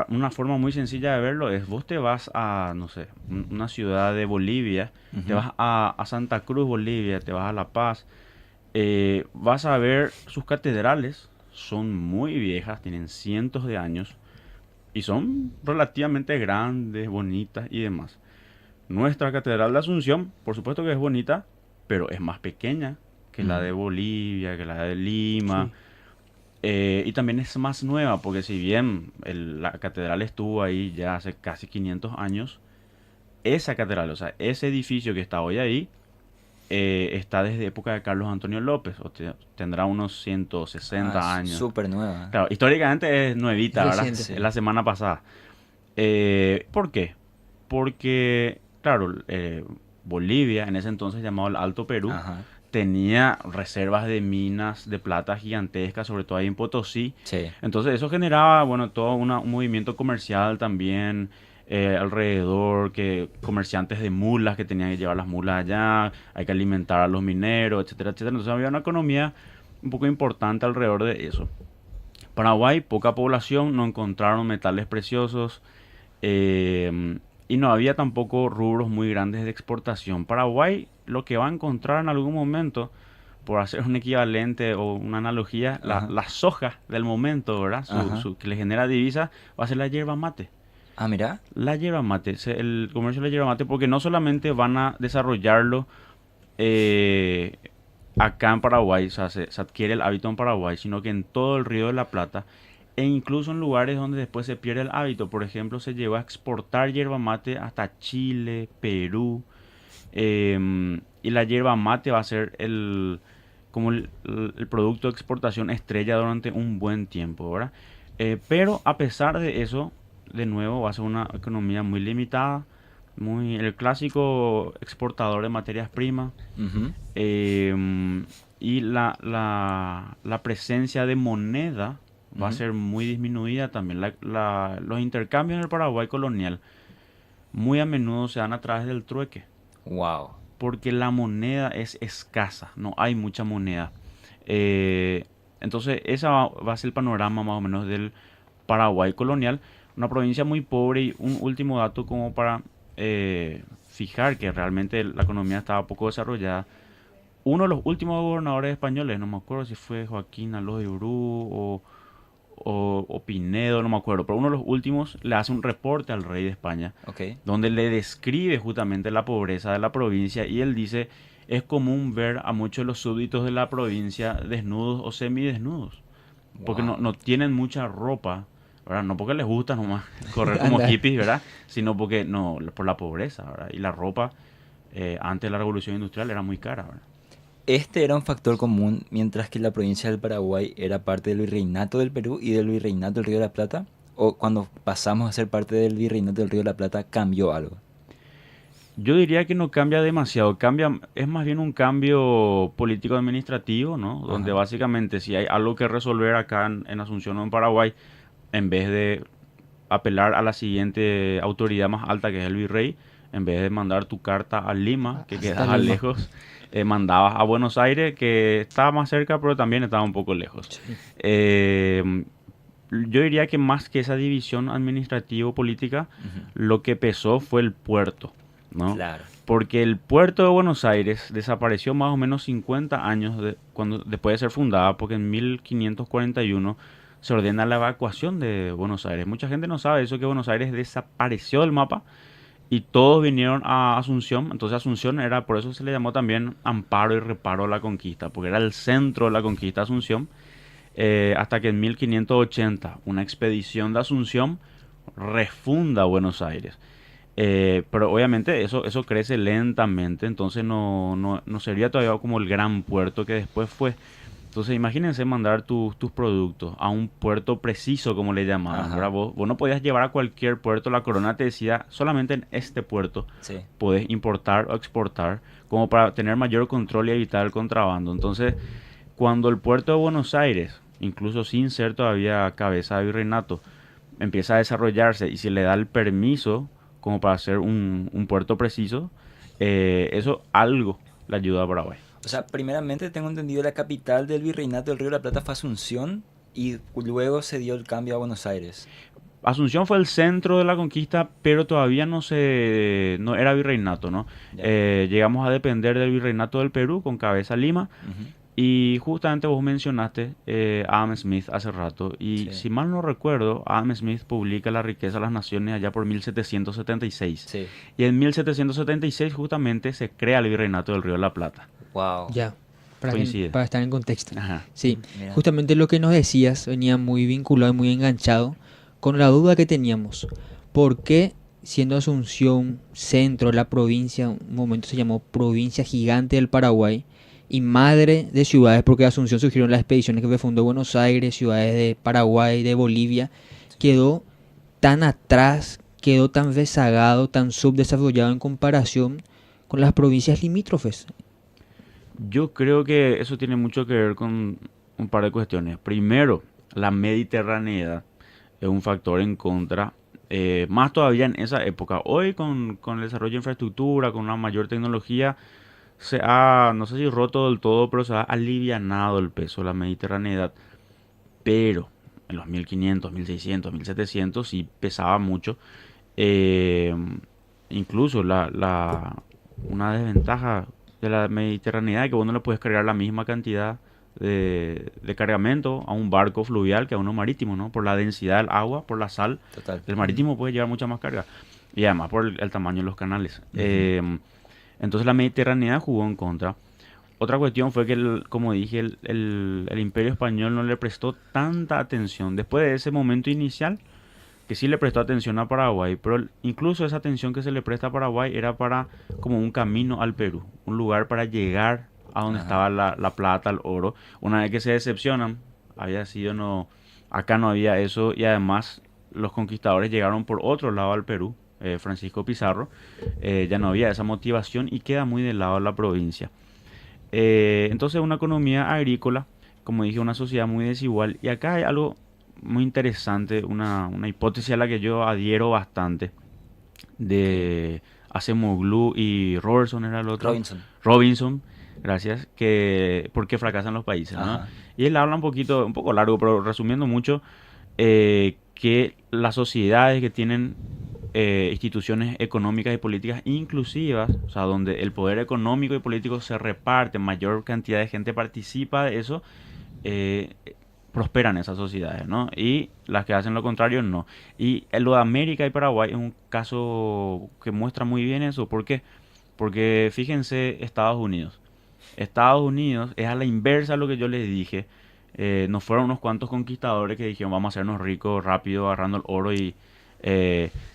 [SPEAKER 4] una forma muy sencilla de verlo es, vos te vas a, no sé, una ciudad de Bolivia, te
[SPEAKER 1] Ujú.
[SPEAKER 4] vas a Santa Cruz, Bolivia, te vas a La Paz, vas a ver sus catedrales, son muy viejas, tienen cientos de años y son relativamente grandes, bonitas y demás. Nuestra Catedral de Asunción, por supuesto que es bonita, pero es más pequeña que la de
[SPEAKER 1] Mm.
[SPEAKER 4] Bolivia, que la de Lima.
[SPEAKER 2] Sí.
[SPEAKER 4] Y también es más nueva, porque si bien la catedral estuvo ahí ya hace casi 500 años, esa catedral, o sea, ese edificio que está hoy ahí, está desde época de Carlos Antonio López, tendrá unos
[SPEAKER 1] Ah,
[SPEAKER 4] 160
[SPEAKER 1] es
[SPEAKER 4] años.
[SPEAKER 1] súper nueva.
[SPEAKER 4] Claro, históricamente es
[SPEAKER 3] Es
[SPEAKER 4] nuevita, ¿verdad?
[SPEAKER 3] reciente.
[SPEAKER 4] Es
[SPEAKER 1] Sí.
[SPEAKER 4] la semana pasada. ¿Por qué? Porque, claro, Bolivia, en ese entonces llamado el Alto Perú,
[SPEAKER 1] Ajá.
[SPEAKER 4] tenía reservas de minas de plata gigantescas, sobre todo ahí en Potosí.
[SPEAKER 1] Sí.
[SPEAKER 4] Entonces eso generaba, bueno, todo un movimiento comercial también alrededor, que comerciantes de mulas que tenían que llevar las mulas allá, hay que alimentar a los mineros, etcétera, etcétera. Entonces había una economía un poco importante alrededor de eso. Paraguay, poca población, no encontraron metales preciosos y no había tampoco rubros muy grandes de exportación. Paraguay lo que va a encontrar en algún momento, por hacer un equivalente o una analogía,
[SPEAKER 1] Ajá.
[SPEAKER 4] la soja del momento, ¿verdad?
[SPEAKER 1] Ajá.
[SPEAKER 4] Que le genera divisa, va a ser la yerba mate.
[SPEAKER 1] Ah, mira.
[SPEAKER 4] La yerba mate, el comercio de la yerba mate, porque no solamente van a desarrollarlo eh, acá en Paraguay, o sea, se adquiere el hábito en Paraguay, sino que en todo el Río de la Plata e incluso en lugares donde después se pierde el hábito. Por ejemplo, se llegó a exportar yerba mate hasta Chile, Perú, y la yerba mate va a ser como el producto de exportación estrella durante un buen tiempo, ¿verdad? Pero a pesar de eso, de nuevo, va a ser una economía muy limitada, muy el clásico exportador de materias primas.
[SPEAKER 1] Ujú.
[SPEAKER 4] Y la presencia de moneda va a
[SPEAKER 1] Ujú.
[SPEAKER 4] ser muy disminuida también. Los intercambios en el Paraguay colonial muy a menudo se dan a través del trueque,
[SPEAKER 1] Wow.
[SPEAKER 4] porque la moneda es escasa, no hay mucha moneda. Eh, entonces, esa va a ser el panorama más o menos del Paraguay colonial, una provincia muy pobre. Y un último dato como para fijar que realmente la economía estaba poco desarrollada, uno de los últimos gobernadores españoles, no me acuerdo si fue Joaquín Aló de Bru o Pinedo, no me acuerdo, pero uno de los últimos le hace un reporte al rey de España,
[SPEAKER 1] Ok.
[SPEAKER 4] donde le describe justamente la pobreza de la provincia y él dice, es común ver a muchos de los súbditos de la provincia desnudos o semidesnudos, porque
[SPEAKER 1] Wow.
[SPEAKER 4] no tienen mucha ropa, ¿verdad? No porque les gusta nomás correr como
[SPEAKER 3] Anda.
[SPEAKER 4] hippies, ¿verdad? Sino porque no, por la pobreza, ¿verdad? Y la ropa antes de la revolución industrial era muy cara, ¿verdad?
[SPEAKER 1] Este era un factor común, mientras que la provincia del Paraguay era parte del virreinato del Perú y del virreinato del Río de la Plata. O cuando pasamos a ser parte del virreinato del Río de la Plata, cambió algo.
[SPEAKER 4] Yo diría que no cambia demasiado, cambia, es más bien un cambio político-administrativo, ¿no? Donde
[SPEAKER 1] Ajá.
[SPEAKER 4] básicamente si hay algo que resolver acá en Asunción o en Paraguay, en vez de apelar a la siguiente autoridad más alta, que es el virrey, en vez de mandar tu carta a Lima, que
[SPEAKER 3] Hasta
[SPEAKER 4] quedaba
[SPEAKER 3] Lima.
[SPEAKER 4] lejos, mandabas a Buenos Aires, que estaba más cerca, pero también estaba un poco lejos.
[SPEAKER 3] Sí.
[SPEAKER 4] Yo diría que más que esa división administrativo-política,
[SPEAKER 1] Ujú.
[SPEAKER 4] lo que pesó fue el puerto, ¿no?
[SPEAKER 1] Claro.
[SPEAKER 4] Porque el puerto de Buenos Aires desapareció más o menos 50 años después de ser fundada, porque en 1541 se ordena la evacuación de Buenos Aires. Mucha gente no sabe eso, que Buenos Aires desapareció del mapa y todos vinieron a Asunción. Entonces Asunción era, por eso se le llamó también Amparo y Reparo a la Conquista, porque era el centro de la conquista de Asunción, hasta que en 1580 una expedición de Asunción refunda Buenos Aires. Pero obviamente eso crece lentamente, entonces no sería todavía como el gran puerto que después fue. Entonces imagínense mandar tus productos a un puerto preciso, como le llamaban, ¿verdad?
[SPEAKER 1] Ajá.
[SPEAKER 4] Vos no podías llevar a cualquier puerto, la corona te decía, solamente en este puerto
[SPEAKER 1] Sí.
[SPEAKER 4] podés importar o exportar, como para tener mayor control y evitar el contrabando. Entonces, cuando el puerto de Buenos Aires, incluso sin ser todavía cabeza de virreinato, empieza a desarrollarse y se le da el permiso como para hacer un puerto preciso, eso algo le ayuda a Paraguay.
[SPEAKER 1] O sea, primeramente tengo entendido la capital del virreinato del Río de la Plata fue Asunción y luego se dio el cambio a Buenos Aires.
[SPEAKER 4] Asunción fue el centro de la conquista, pero todavía no era virreinato, ¿no?
[SPEAKER 1] Ya.
[SPEAKER 4] Llegamos a depender del virreinato del Perú con cabeza Lima.
[SPEAKER 1] Ujú.
[SPEAKER 4] Y justamente vos mencionaste Adam Smith hace rato, y
[SPEAKER 1] Sí.
[SPEAKER 4] si mal no recuerdo, Adam Smith publica La riqueza de las naciones allá por 1776.
[SPEAKER 1] Sí.
[SPEAKER 4] Y en 1776 justamente se crea el virreinato del Río de la Plata.
[SPEAKER 1] Wow.
[SPEAKER 3] Ya,
[SPEAKER 4] Coincide.
[SPEAKER 3] para estar en contexto.
[SPEAKER 4] Ajá.
[SPEAKER 3] Sí,
[SPEAKER 1] Mira.
[SPEAKER 3] justamente lo que nos decías venía muy vinculado y muy enganchado con la duda que teníamos. ¿Por qué, siendo Asunción centro, la provincia, un momento se llamó provincia gigante del Paraguay, y madre de ciudades, porque de Asunción surgieron las expediciones que fundó Buenos Aires, ciudades de Paraguay, de Bolivia, quedó tan atrás, quedó tan rezagado, tan subdesarrollado en comparación con las provincias limítrofes?
[SPEAKER 4] Yo creo que eso tiene mucho que ver con un par de cuestiones. Primero, la mediterraneidad es un factor en contra, más todavía en esa época. Hoy con el desarrollo de infraestructura, con una mayor tecnología, no sé si roto del todo, pero se ha alivianado el peso de la mediterraneidad. Pero en los 1500, 1600, 1700 sí pesaba mucho. Eh, Incluso una desventaja de la mediterraneidad es que vos no le puedes cargar la misma cantidad de cargamento a un barco fluvial que a uno marítimo, ¿no? Por la densidad del agua, por la sal.
[SPEAKER 1] Total.
[SPEAKER 4] El marítimo puede llevar mucha más carga. Y además por el tamaño de los canales.
[SPEAKER 1] Ujú.
[SPEAKER 4] Entonces la mediterraneidad jugó en contra. Otra cuestión fue que, como dije, el Imperio Español no le prestó tanta atención. Después de ese momento inicial, que sí le prestó atención a Paraguay, pero incluso esa atención que se le presta a Paraguay era para como un camino al Perú, un lugar para llegar a donde
[SPEAKER 1] Ajá.
[SPEAKER 4] estaba la plata, el oro. Una vez que se decepcionan, había sido no, acá no había eso y además los conquistadores llegaron por otro lado al Perú, Francisco Pizarro, ya no había esa motivación y queda muy del lado de la provincia. Entonces una economía agrícola, como dije, una sociedad muy desigual. Y acá hay algo muy interesante, una hipótesis a la que yo adhiero bastante,
[SPEAKER 1] Ok.
[SPEAKER 4] de Acemoglu y Robertson era el otro,
[SPEAKER 1] Robinson.
[SPEAKER 4] Robinson, gracias, que por qué fracasan los países, ¿no?
[SPEAKER 1] Ajá.
[SPEAKER 4] Y él habla un poco largo, pero resumiendo mucho, que las sociedades que tienen instituciones económicas y políticas inclusivas, o sea, donde el poder económico y político se reparte, mayor cantidad de gente participa de eso, eh, prosperan esas sociedades, ¿no? Y las que hacen lo contrario, no. Y en lo de América y Paraguay es un caso que muestra muy bien eso. ¿Por qué? Porque fíjense Estados Unidos. Estados Unidos es a la inversa de lo que yo les dije. No fueron unos cuantos conquistadores que dijeron vamos a hacernos ricos rápido agarrando el oro y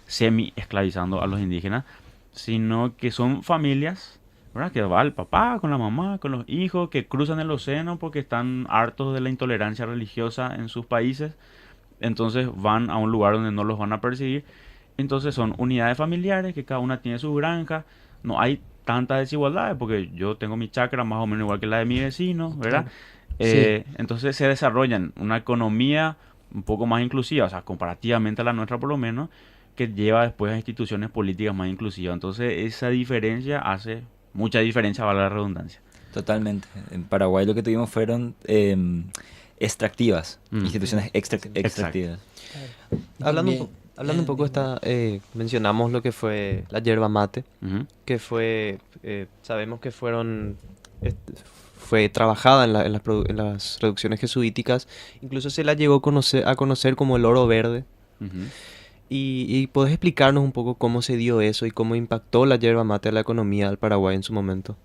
[SPEAKER 4] semi-esclavizando a los indígenas, sino que son familias, ¿verdad? Que va el papá con la mamá, con los hijos, que cruzan el océano porque están hartos de la intolerancia religiosa en sus países, entonces van a un lugar donde no los van a perseguir, entonces son unidades familiares que cada una tiene su granja, no hay tantas desigualdades porque yo tengo mi chacra más o menos igual que la de mi vecino, ¿verdad?
[SPEAKER 2] Claro. Sí.
[SPEAKER 4] Entonces se desarrollan una economía un poco más inclusiva, o sea, comparativamente a la nuestra por lo menos, que lleva después a instituciones políticas más inclusivas. Entonces esa diferencia hace mucha diferencia, vale la redundancia.
[SPEAKER 1] Totalmente. En Paraguay lo que tuvimos fueron extractivas,
[SPEAKER 4] Mm,
[SPEAKER 1] instituciones
[SPEAKER 4] exacto.
[SPEAKER 1] extractivas.
[SPEAKER 2] Hablando,
[SPEAKER 3] También,
[SPEAKER 2] hablando un poco, mencionamos lo que fue la yerba mate,
[SPEAKER 4] Ujú,
[SPEAKER 2] que sabemos que fue trabajada en las reducciones jesuíticas, incluso se la llegó a conocer como el oro verde.
[SPEAKER 4] ujú.
[SPEAKER 2] Y ¿podés explicarnos un poco cómo se dio eso y cómo impactó la yerba mate a la economía del Paraguay en su momento?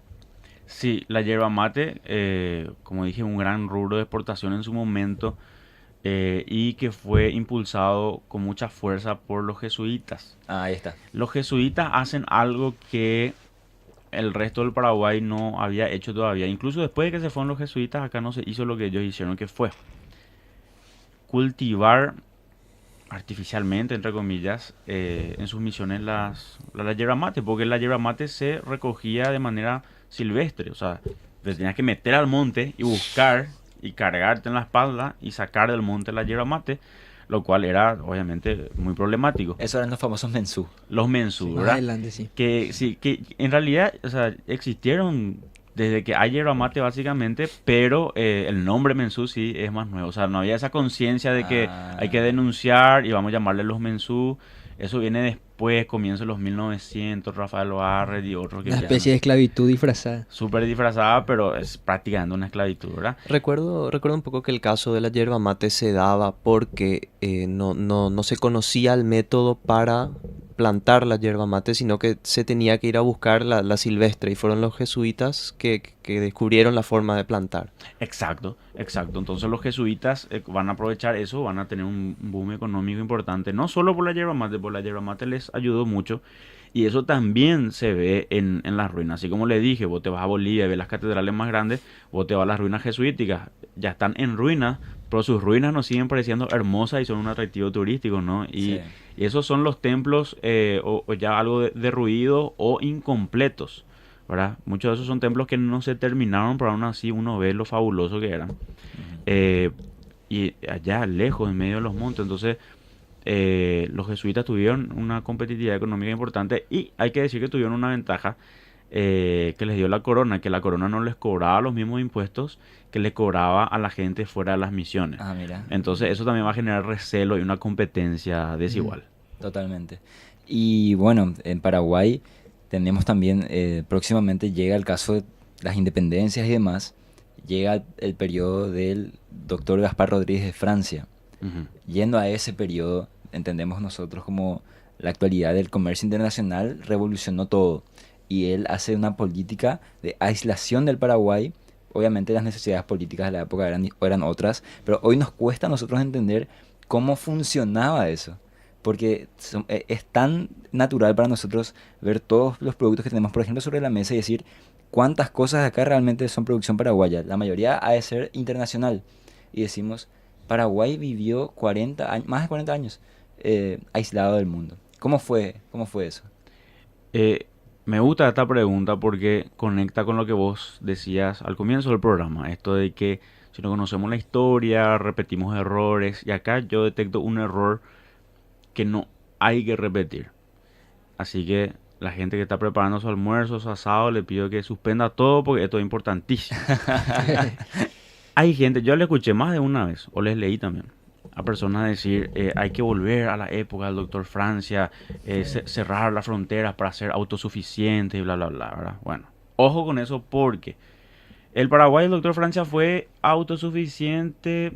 [SPEAKER 4] Sí, la yerba mate, como dije, un gran rubro de exportación en su momento y que fue impulsado con mucha fuerza por los jesuitas.
[SPEAKER 1] Ah, ahí está.
[SPEAKER 4] Los jesuitas hacen algo que el resto del Paraguay no había hecho todavía. Incluso después de que se fueron los jesuitas, acá no se hizo lo que ellos hicieron, que fue cultivar artificialmente, entre comillas, en sus misiones la yerba mate, porque la yerba mate se recogía de manera silvestre, o sea, te tenías que meter al monte y buscar y cargarte en la espalda y sacar del monte la yerba mate, lo cual era obviamente muy problemático.
[SPEAKER 1] Esos eran los famosos mensú.
[SPEAKER 4] Los mensú,
[SPEAKER 3] más
[SPEAKER 4] ¿verdad?
[SPEAKER 3] adelante sí.
[SPEAKER 4] Que sí, que en realidad, o sea, existieron desde que hay yerba mate básicamente, pero el nombre mensú sí es más nuevo. O sea, no había esa conciencia de que hay que
[SPEAKER 1] Ah,
[SPEAKER 4] denunciar y vamos a llamarle los mensú. Eso viene después, comienzo de los 1900, Rafael Barret y otros que
[SPEAKER 3] Una
[SPEAKER 4] empiezan
[SPEAKER 3] especie de esclavitud disfrazada.
[SPEAKER 4] súper disfrazada, pero es prácticamente una esclavitud, ¿verdad?
[SPEAKER 2] Recuerdo un poco que el caso de la yerba mate se daba porque no se conocía el método para plantar la yerba mate, sino que se tenía que ir a buscar la silvestre y fueron los jesuitas que descubrieron la forma de plantar.
[SPEAKER 4] Exacto, exacto. Entonces los jesuitas van a aprovechar eso, van a tener un boom económico importante, no solo por la yerba mate les ayudó mucho y eso también se ve en las ruinas. Así como le dije, vos te vas a Bolivia y ves las catedrales más grandes, vos te vas a las ruinas jesuíticas, ya están en ruinas, pero sus ruinas nos siguen pareciendo hermosas y son un atractivo turístico, ¿no?
[SPEAKER 1] sí.
[SPEAKER 4] Y esos son los templos o ya algo derruidos o incompletos. ¿Verdad? Muchos de esos son templos que no se terminaron, pero aún así uno ve lo fabuloso que eran.
[SPEAKER 1] Ujú.
[SPEAKER 4] Eh, y allá lejos, en medio de los montes, entonces los jesuitas tuvieron una competitividad económica importante y hay que decir que tuvieron una ventaja que les dio la corona, que la corona no les cobraba los mismos impuestos que le cobraba a la gente fuera de las misiones.
[SPEAKER 1] Ah, mira.
[SPEAKER 4] Entonces eso también va a generar recelo y una competencia
[SPEAKER 3] Ujú.
[SPEAKER 4] desigual.
[SPEAKER 1] Totalmente. Y bueno, en Paraguay tenemos también, próximamente llega el caso de las independencias y demás, llega el periodo del doctor Gaspar Rodríguez de Francia.
[SPEAKER 4] Ujú.
[SPEAKER 1] Yendo a ese periodo, entendemos nosotros como la actualidad del comercio internacional revolucionó todo. Y él hace una política de aislación del Paraguay. Obviamente las necesidades políticas de la época eran otras, pero hoy nos cuesta a nosotros entender cómo funcionaba eso. Porque es tan natural para nosotros ver todos los productos que tenemos, por ejemplo, sobre la mesa y decir cuántas cosas de acá realmente son producción paraguaya. La mayoría ha de ser internacional. Y decimos, Paraguay vivió 40 años, más de 40 años aislado del mundo. ¿Cómo fue eso?
[SPEAKER 4] Eh, Me gusta esta pregunta porque conecta con lo que vos decías al comienzo del programa, esto de que si no conocemos la historia, repetimos errores, y acá yo detecto un error que no hay que repetir. Así que la gente que está preparando su almuerzo, su asado, le pido que suspenda todo porque esto es importantísimo. Hay gente, yo le escuché más de una vez, o les leí también, a personas decir, hay que volver a la época del doctor Francia, cerrar las fronteras para ser autosuficientes y bla, bla, bla, ¿verdad? Bueno, ojo con eso porque el Paraguay del doctor Francia fue autosuficiente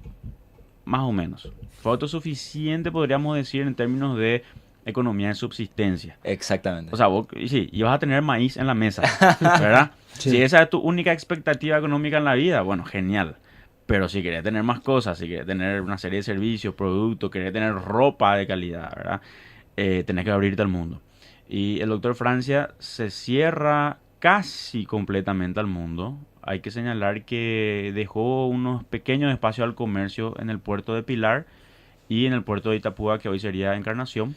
[SPEAKER 4] más o menos. Fue autosuficiente, podríamos decir, en términos de economía de subsistencia.
[SPEAKER 1] Exactamente.
[SPEAKER 4] O sea, vos, y sí, y vas a tener maíz en la mesa, ¿verdad?
[SPEAKER 3] Sí.
[SPEAKER 4] Si esa es tu única expectativa económica en la vida, bueno, genial. Pero si querés tener más cosas, si querés tener una serie de servicios, productos, querés tener ropa de calidad, ¿verdad? Tenés que abrirte al mundo. Y el doctor Francia se cierra casi completamente al mundo. Hay que señalar que dejó unos pequeños espacios al comercio en el puerto de Pilar y en el puerto de Itapúa, que hoy sería Encarnación,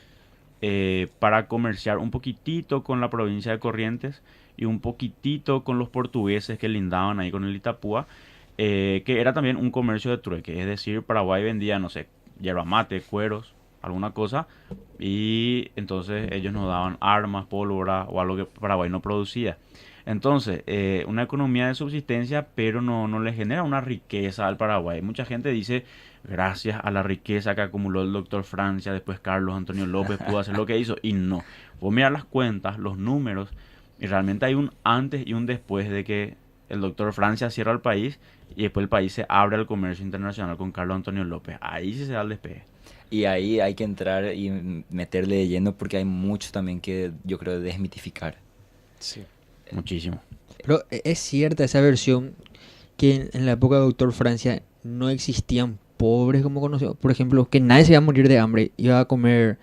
[SPEAKER 4] para comerciar un poquitito con la provincia de Corrientes y un poquitito con los portugueses que lindaban ahí con el Itapúa, que era también un comercio de trueque, es decir, Paraguay vendía, no sé, yerba mate, cueros, alguna cosa, y entonces ellos nos daban armas, pólvora o algo que Paraguay no producía. Entonces, una economía de subsistencia, pero no le genera una riqueza al Paraguay. Mucha gente dice, gracias a la riqueza que acumuló el doctor Francia, después Carlos Antonio López pudo hacer lo que hizo. Y no, vos mirar las cuentas, los números, y realmente hay un antes y un después de que el doctor Francia cierra el país y después el país se abre al comercio internacional con Carlos Antonio López. Ahí sí se da el despegue.
[SPEAKER 1] Y ahí hay que entrar y meterle de lleno porque hay mucho también que yo creo desmitificar.
[SPEAKER 2] Sí.
[SPEAKER 4] Muchísimo.
[SPEAKER 3] Pero es cierta esa versión que en la época de Doctor Francia no existían pobres como conocidos. Por ejemplo, que nadie se iba a morir de hambre. Iba a comer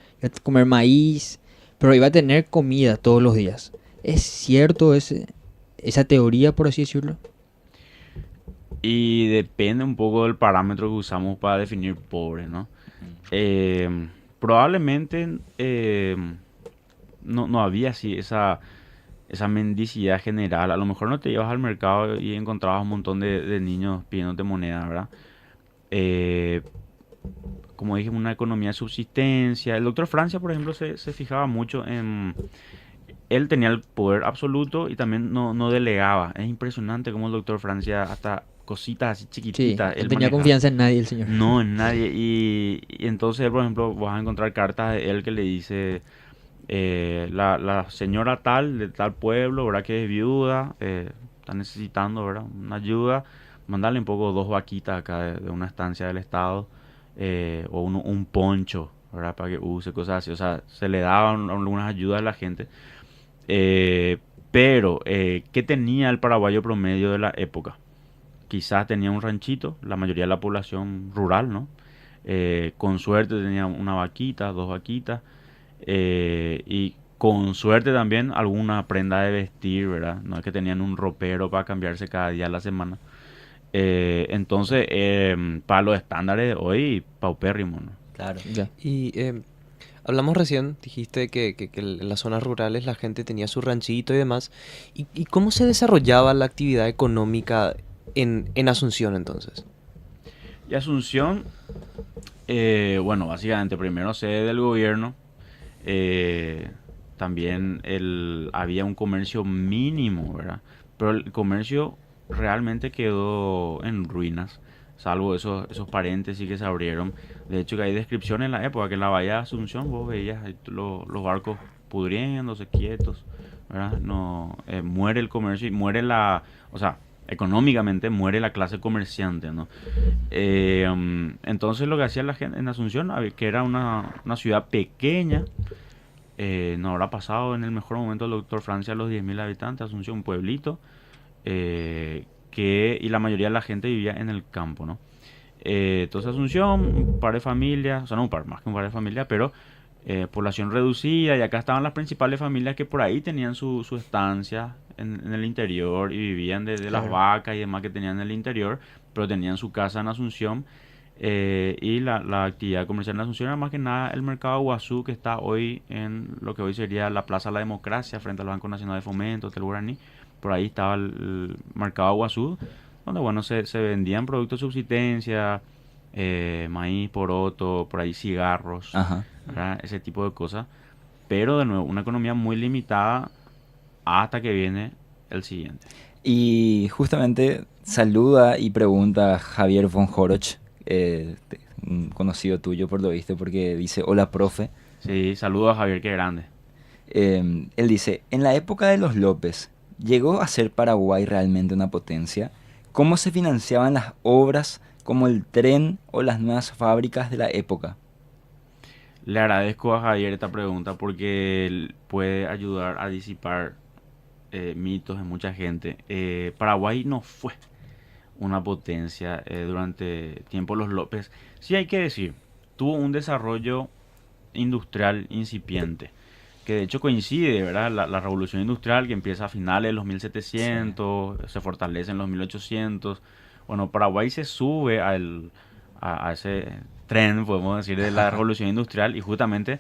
[SPEAKER 3] maíz, pero iba a tener comida todos los días. ¿Es cierto esa teoría, por así decirlo?
[SPEAKER 4] Y depende un poco del parámetro que usamos para definir pobre, ¿no? Probablemente no había así esa mendicidad general. A lo mejor no te ibas al mercado y encontrabas un montón de niños pidiéndote moneda, ¿verdad? Eh, Como dije, una economía de subsistencia. El doctor Francia, por ejemplo, se fijaba mucho en... Él tenía el poder absoluto y también no delegaba. Es impresionante cómo el doctor Francia, hasta cositas así
[SPEAKER 3] Sí,
[SPEAKER 4] chiquititas,
[SPEAKER 3] no
[SPEAKER 4] él
[SPEAKER 3] tenía
[SPEAKER 4] manejaba.
[SPEAKER 3] confianza en nadie el señor.
[SPEAKER 4] No, en nadie. Y entonces, por ejemplo, vas a encontrar cartas de él que le dice, la señora tal, de tal pueblo, ¿verdad? Que es viuda, está necesitando, ¿verdad? Una ayuda. Mandarle un poco dos vaquitas acá de una estancia del Estado, o un poncho, ¿verdad? Para que use cosas así. O sea, se le daban algunas ayudas a la gente. Pero, ¿qué tenía el paraguayo promedio de la época? Quizás tenía un ranchito, la mayoría de la población rural, ¿no? Con suerte tenía una vaquita, dos vaquitas, y con suerte también alguna prenda de vestir, ¿verdad? No es que tenían un ropero para cambiarse cada día a la semana. Entonces, para los estándares de hoy, paupérrimo, ¿no?
[SPEAKER 1] Claro.
[SPEAKER 3] Ya.
[SPEAKER 2] Y hablamos recién, dijiste que en las zonas rurales la gente tenía su ranchito y demás. ¿Y cómo se desarrollaba la actividad económica en Asunción entonces?
[SPEAKER 4] Y Asunción, bueno, básicamente primero sede del gobierno, también había un comercio mínimo, ¿verdad? Pero el comercio realmente quedó en ruinas, salvo esos paréntesis que se abrieron. De hecho, que hay descripciones en la época que en la bahía de Asunción vos veías ahí los barcos pudriéndose quietos, ¿verdad? No, muere el comercio y muere o sea, económicamente muere la clase comerciante, ¿no? Entonces lo que hacía la gente en Asunción, que era una ciudad pequeña, no habrá pasado en el mejor momento el doctor Francia a los 10.000 habitantes, Asunción, un pueblito, y la mayoría de la gente vivía en el campo, ¿no? Entonces Asunción, un par de familias, o sea, no un par, más que un par de familias, pero población reducida, y acá estaban las principales familias que por ahí tenían su estancia en el interior y vivían de las
[SPEAKER 3] Claro.
[SPEAKER 4] vacas y demás que tenían en el interior, pero tenían su casa en Asunción. Y la actividad comercial en Asunción era más que nada el mercado Guazú, que está hoy en lo que hoy sería la Plaza de la Democracia, frente al Banco Nacional de Fomento, Hotel Guaraní. Por ahí estaba el mercado Guazú, donde bueno, se vendían productos de subsistencia, maíz, poroto, por ahí cigarros,
[SPEAKER 1] Ajá.
[SPEAKER 4] ¿verdad? Ese tipo de cosas. Pero de nuevo, una economía muy limitada hasta que viene el siguiente.
[SPEAKER 1] Y justamente saluda y pregunta Javier von Horoch, un conocido tuyo por lo visto, porque dice, hola profe.
[SPEAKER 4] Sí, saludos a Javier, qué grande.
[SPEAKER 1] Él dice, en la época de los López, ¿llegó a ser Paraguay realmente una potencia? ¿Cómo se financiaban las obras como el tren o las nuevas fábricas de la época?
[SPEAKER 4] Le agradezco a Javier esta pregunta porque él puede ayudar a disipar mitos de mucha gente. Paraguay no fue una potencia durante tiempo los López. Sí hay que decir, tuvo un desarrollo industrial incipiente, que de hecho coincide, ¿verdad? La revolución industrial que empieza a finales de los
[SPEAKER 1] Sí.
[SPEAKER 4] 1700, se fortalece en los 1800. Bueno, Paraguay se sube a ese tren, podemos decir, de la revolución industrial y justamente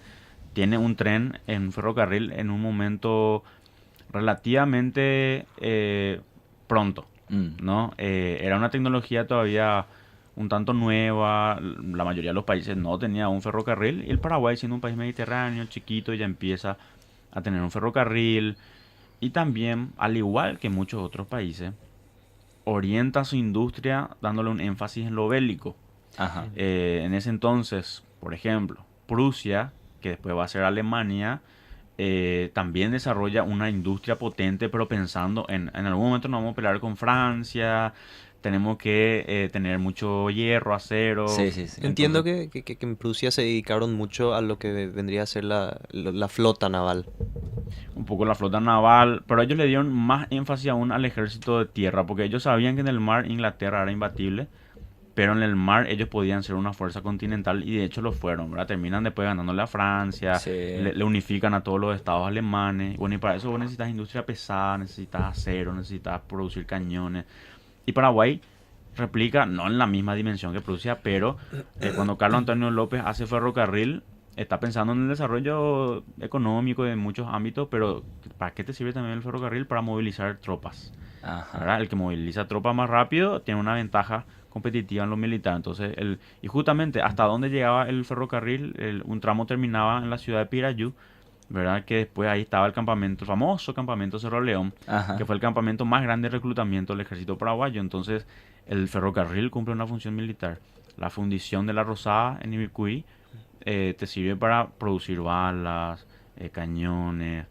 [SPEAKER 4] tiene un tren en un ferrocarril en un momento relativamente pronto,
[SPEAKER 1] Mm,
[SPEAKER 4] ¿no? Era una tecnología todavía un tanto nueva, la mayoría de los países no tenía un ferrocarril y el Paraguay siendo un país mediterráneo, chiquito, ya empieza a tener un ferrocarril y también, al igual que muchos otros países, orienta su industria dándole un énfasis en lo bélico.
[SPEAKER 1] ajá.
[SPEAKER 4] En ese entonces, por ejemplo, Prusia, que después va a ser Alemania, también desarrolla una industria potente, pero pensando en algún momento nos vamos a pelear con Francia, tenemos que tener mucho hierro, acero.
[SPEAKER 1] Sí, sí, sí.
[SPEAKER 2] Entiendo
[SPEAKER 4] Entonces,
[SPEAKER 2] que en Prusia se dedicaron mucho a lo que vendría a ser la flota naval.
[SPEAKER 4] un poco la flota naval, pero ellos le dieron más énfasis aún al ejército de tierra, porque ellos sabían que en el mar Inglaterra era imbatible, pero en el mar ellos podían ser una fuerza continental y de hecho lo fueron, ¿verdad? Terminan después ganándole a Francia,
[SPEAKER 1] Sí.
[SPEAKER 4] le unifican a todos los estados alemanes. Bueno, y para eso vos necesitas industria pesada, necesitas acero, necesitas producir cañones. Y Paraguay replica, no en la misma dimensión que Prusia, pero cuando Carlos Antonio López hace ferrocarril, está pensando en el desarrollo económico de muchos ámbitos, pero ¿para qué te sirve también el ferrocarril? Para movilizar tropas,
[SPEAKER 1] Ajá.
[SPEAKER 4] ¿verdad? El que moviliza tropas más rápido tiene una ventaja competitiva en lo militar. Entonces, y justamente hasta dónde llegaba el ferrocarril, un tramo terminaba en la ciudad de Pirayú, ¿verdad? Que después ahí estaba el campamento, el famoso campamento Cerro León, que
[SPEAKER 1] Ajá.
[SPEAKER 4] fue el campamento más grande de reclutamiento del ejército paraguayo. Entonces, el ferrocarril cumple una función militar. La fundición de la Rosada en Ibicuí te sirve para producir balas, cañones,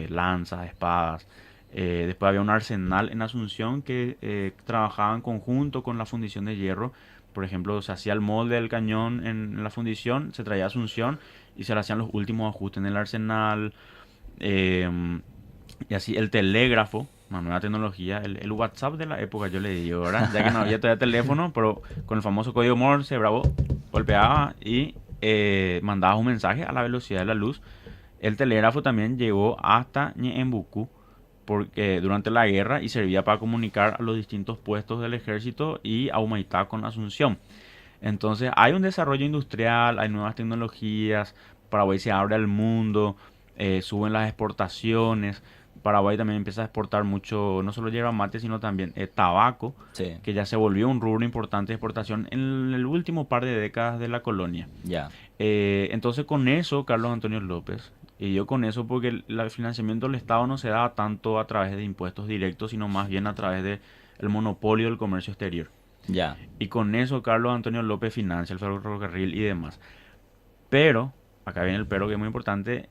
[SPEAKER 4] lanzas, espadas. Después había un arsenal en Asunción que trabajaba en conjunto con la fundición de hierro. Por ejemplo, se hacía el molde del cañón en la fundición, se traía a Asunción y se le hacían los últimos ajustes en el arsenal. eh, y así el telégrafo, una nueva tecnología, el WhatsApp de la época, yo le digo, ¿verdad? Ya que no había todavía teléfono, pero con el famoso código Morse, bravo, golpeaba y mandaba un mensaje a la velocidad de la luz. El telégrafo también llegó hasta Ñeembucú porque durante la guerra y servía para comunicar a los distintos puestos del ejército y a Humaitá con Asunción. Entonces hay un desarrollo industrial, hay nuevas tecnologías, Paraguay se abre al mundo, suben las exportaciones, Paraguay también empieza a exportar mucho, no solo yerba mate, sino también tabaco,
[SPEAKER 1] Sí.
[SPEAKER 4] que ya se volvió un rubro importante de exportación en el último par de décadas de la colonia.
[SPEAKER 1] Ya.
[SPEAKER 4] Entonces con eso, Carlos Antonio López, y yo con eso porque el financiamiento del Estado no se da tanto a través de impuestos directos, sino más bien a través de el monopolio del comercio exterior.
[SPEAKER 1] Ya.
[SPEAKER 4] Y con eso Carlos Antonio López financia el ferrocarril y demás. Pero, acá viene el pero que es muy importante,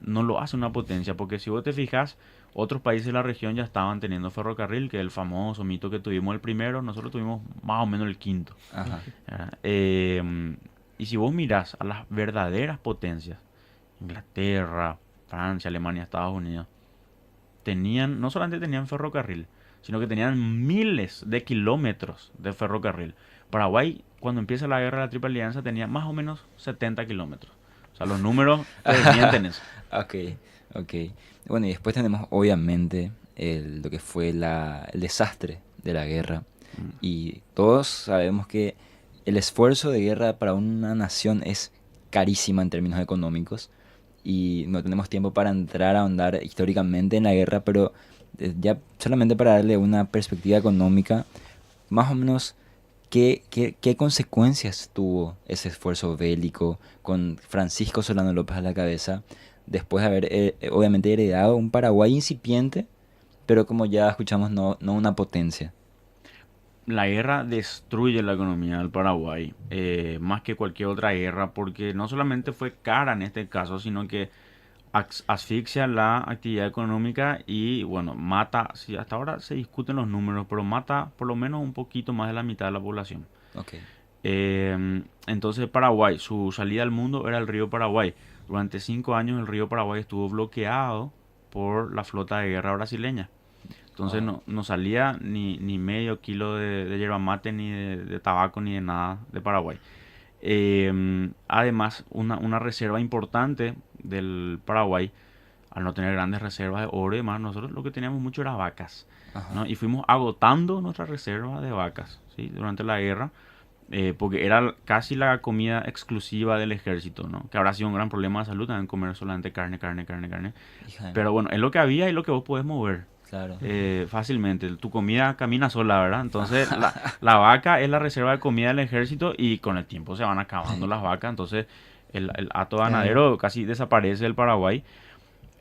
[SPEAKER 4] no lo hace una potencia, porque si vos te fijas, otros países de la región ya estaban teniendo ferrocarril, que es el famoso mito que tuvimos el primero, nosotros tuvimos más o menos el quinto.
[SPEAKER 1] Ajá.
[SPEAKER 4] ¿Verdad? Y si vos mirás a las verdaderas potencias, Inglaterra, Francia, Alemania, Estados Unidos, tenían, no solamente tenían ferrocarril, sino que tenían miles de kilómetros de ferrocarril. Paraguay, cuando empieza la guerra de la Triple Alianza, tenía más o menos 70 kilómetros. O sea, los números te desmienten eso.
[SPEAKER 1] Ok, ok. Bueno, y después tenemos obviamente lo que fue el desastre de la guerra.
[SPEAKER 4] Mm.
[SPEAKER 1] Y todos sabemos que el esfuerzo de guerra para una nación es carísima en términos económicos. Y no tenemos tiempo para entrar a ahondar históricamente en la guerra, pero ya solamente para darle una perspectiva económica, más o menos, ¿qué consecuencias tuvo ese esfuerzo bélico con Francisco Solano López a la cabeza, después de haber obviamente heredado un Paraguay incipiente, pero como ya escuchamos, no una potencia?
[SPEAKER 4] la guerra destruye la economía del Paraguay, más que cualquier otra guerra, porque no solamente fue cara en este caso, sino que asfixia la actividad económica y, bueno, mata, sí, hasta ahora se discuten los números, pero mata por lo menos un poquito más de la mitad de la población.
[SPEAKER 1] Ok.
[SPEAKER 4] Entonces Paraguay, su salida al mundo era el río Paraguay. Durante 5 años el río Paraguay estuvo bloqueado por la flota de guerra brasileña. Entonces
[SPEAKER 1] Wow.
[SPEAKER 4] no salía ni medio kilo de yerba mate, ni de tabaco, ni de nada de Paraguay. Además, una reserva importante del Paraguay, al no tener grandes reservas de oro y demás, nosotros lo que teníamos mucho era vacas,
[SPEAKER 1] Ajá.
[SPEAKER 4] ¿no? Y fuimos agotando nuestra reserva de vacas, ¿sí? Durante la guerra, porque era casi la comida exclusiva del ejército, ¿no? Que habrá sido un gran problema de salud también comer solamente carne, carne, carne, carne.
[SPEAKER 1] Hija de
[SPEAKER 4] Pero
[SPEAKER 1] mil.
[SPEAKER 4] bueno, es lo que había y lo que vos podés mover
[SPEAKER 1] Claro.
[SPEAKER 4] fácilmente. Tu comida camina sola, ¿verdad? Entonces la vaca es la reserva de comida del ejército y con el tiempo se van acabando las vacas. Entonces el hato
[SPEAKER 3] Claro.
[SPEAKER 4] ganadero casi desaparece del Paraguay,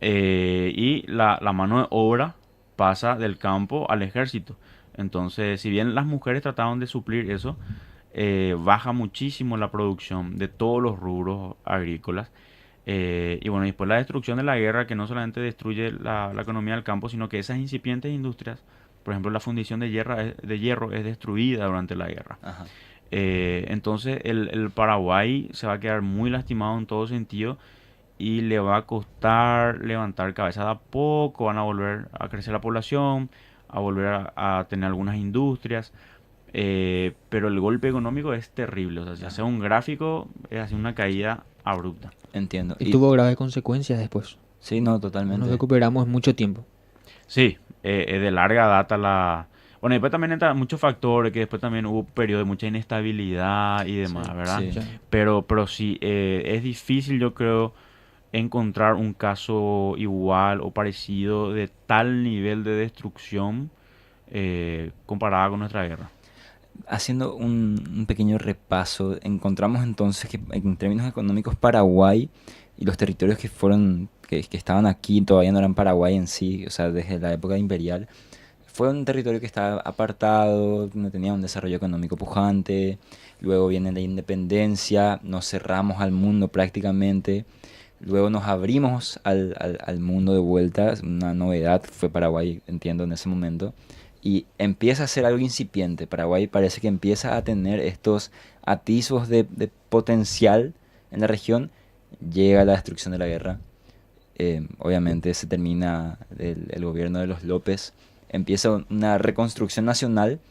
[SPEAKER 4] y la mano de obra pasa del campo al ejército. Entonces, si bien las mujeres trataban de suplir eso, baja muchísimo la producción de todos los rubros agrícolas. Y bueno, y después la destrucción de la guerra, que no solamente destruye la economía del campo, sino que esas incipientes industrias, por ejemplo, la fundición de hierro es destruida durante la guerra.
[SPEAKER 1] Ajá.
[SPEAKER 4] Entonces el Paraguay se va a quedar muy lastimado en todo sentido y le va a costar levantar cabeza de a poco, van a volver a crecer la población, a volver a tener algunas industrias, pero el golpe económico es terrible, o sea, si hace un gráfico es así una caída abrupta.
[SPEAKER 1] Entiendo.
[SPEAKER 3] Y
[SPEAKER 1] Y
[SPEAKER 3] tuvo graves consecuencias después.
[SPEAKER 1] sí, no,
[SPEAKER 3] No nos
[SPEAKER 1] totalmente.
[SPEAKER 3] recuperamos mucho tiempo.
[SPEAKER 4] Sí, es de larga data la... Bueno, después también entran muchos factores, que después también hubo periodos de mucha inestabilidad y demás,
[SPEAKER 3] Sí,
[SPEAKER 4] ¿verdad?
[SPEAKER 1] Sí.
[SPEAKER 3] ya.
[SPEAKER 4] Pero sí, es difícil, yo creo, encontrar un caso igual o parecido de tal nivel de destrucción, comparada con nuestra guerra.
[SPEAKER 1] Haciendo un pequeño repaso, encontramos entonces que en términos económicos Paraguay y los territorios que fueron, que estaban aquí, todavía no eran Paraguay en sí, o sea, desde la época imperial, fue un territorio que estaba apartado, no tenía un desarrollo económico pujante, luego viene la independencia, nos cerramos al mundo prácticamente, luego nos abrimos al mundo de vuelta, una novedad fue Paraguay, entiendo, en ese momento, y empieza a ser algo incipiente. Paraguay parece que empieza a tener estos atisbos de potencial en la región, llega la destrucción de la guerra, obviamente se termina el gobierno de los López, empieza una reconstrucción nacional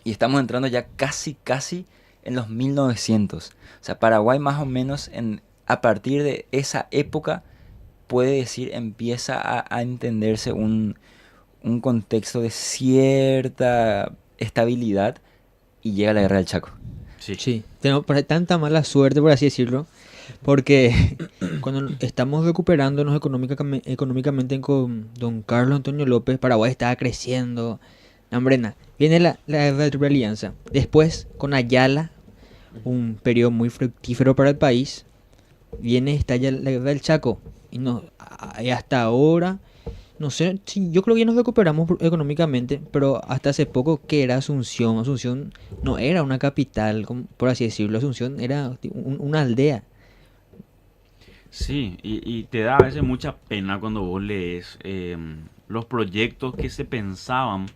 [SPEAKER 1] y estamos entrando ya casi, casi en los 1900. O sea, Paraguay más o menos a partir de esa época puede decir empieza a entenderse un contexto de cierta estabilidad y llega la guerra del Chaco.
[SPEAKER 4] Sí,
[SPEAKER 3] Sí, tenemos tanta mala suerte, por así decirlo, porque cuando estamos recuperándonos económicamente con don Carlos Antonio López, Paraguay estaba creciendo. No, hombre, viene la guerra de Triple Alianza. Después, con Ayala, un periodo muy fructífero para el país, viene, estalla la guerra del Chaco. Y, no, y hasta ahora, no sé, sí, yo creo que ya nos recuperamos económicamente, pero hasta hace poco, ¿qué era Asunción? Asunción no era una capital, por así decirlo. Asunción era una aldea.
[SPEAKER 4] sí, y te da a veces mucha pena cuando vos lees los proyectos que se pensaban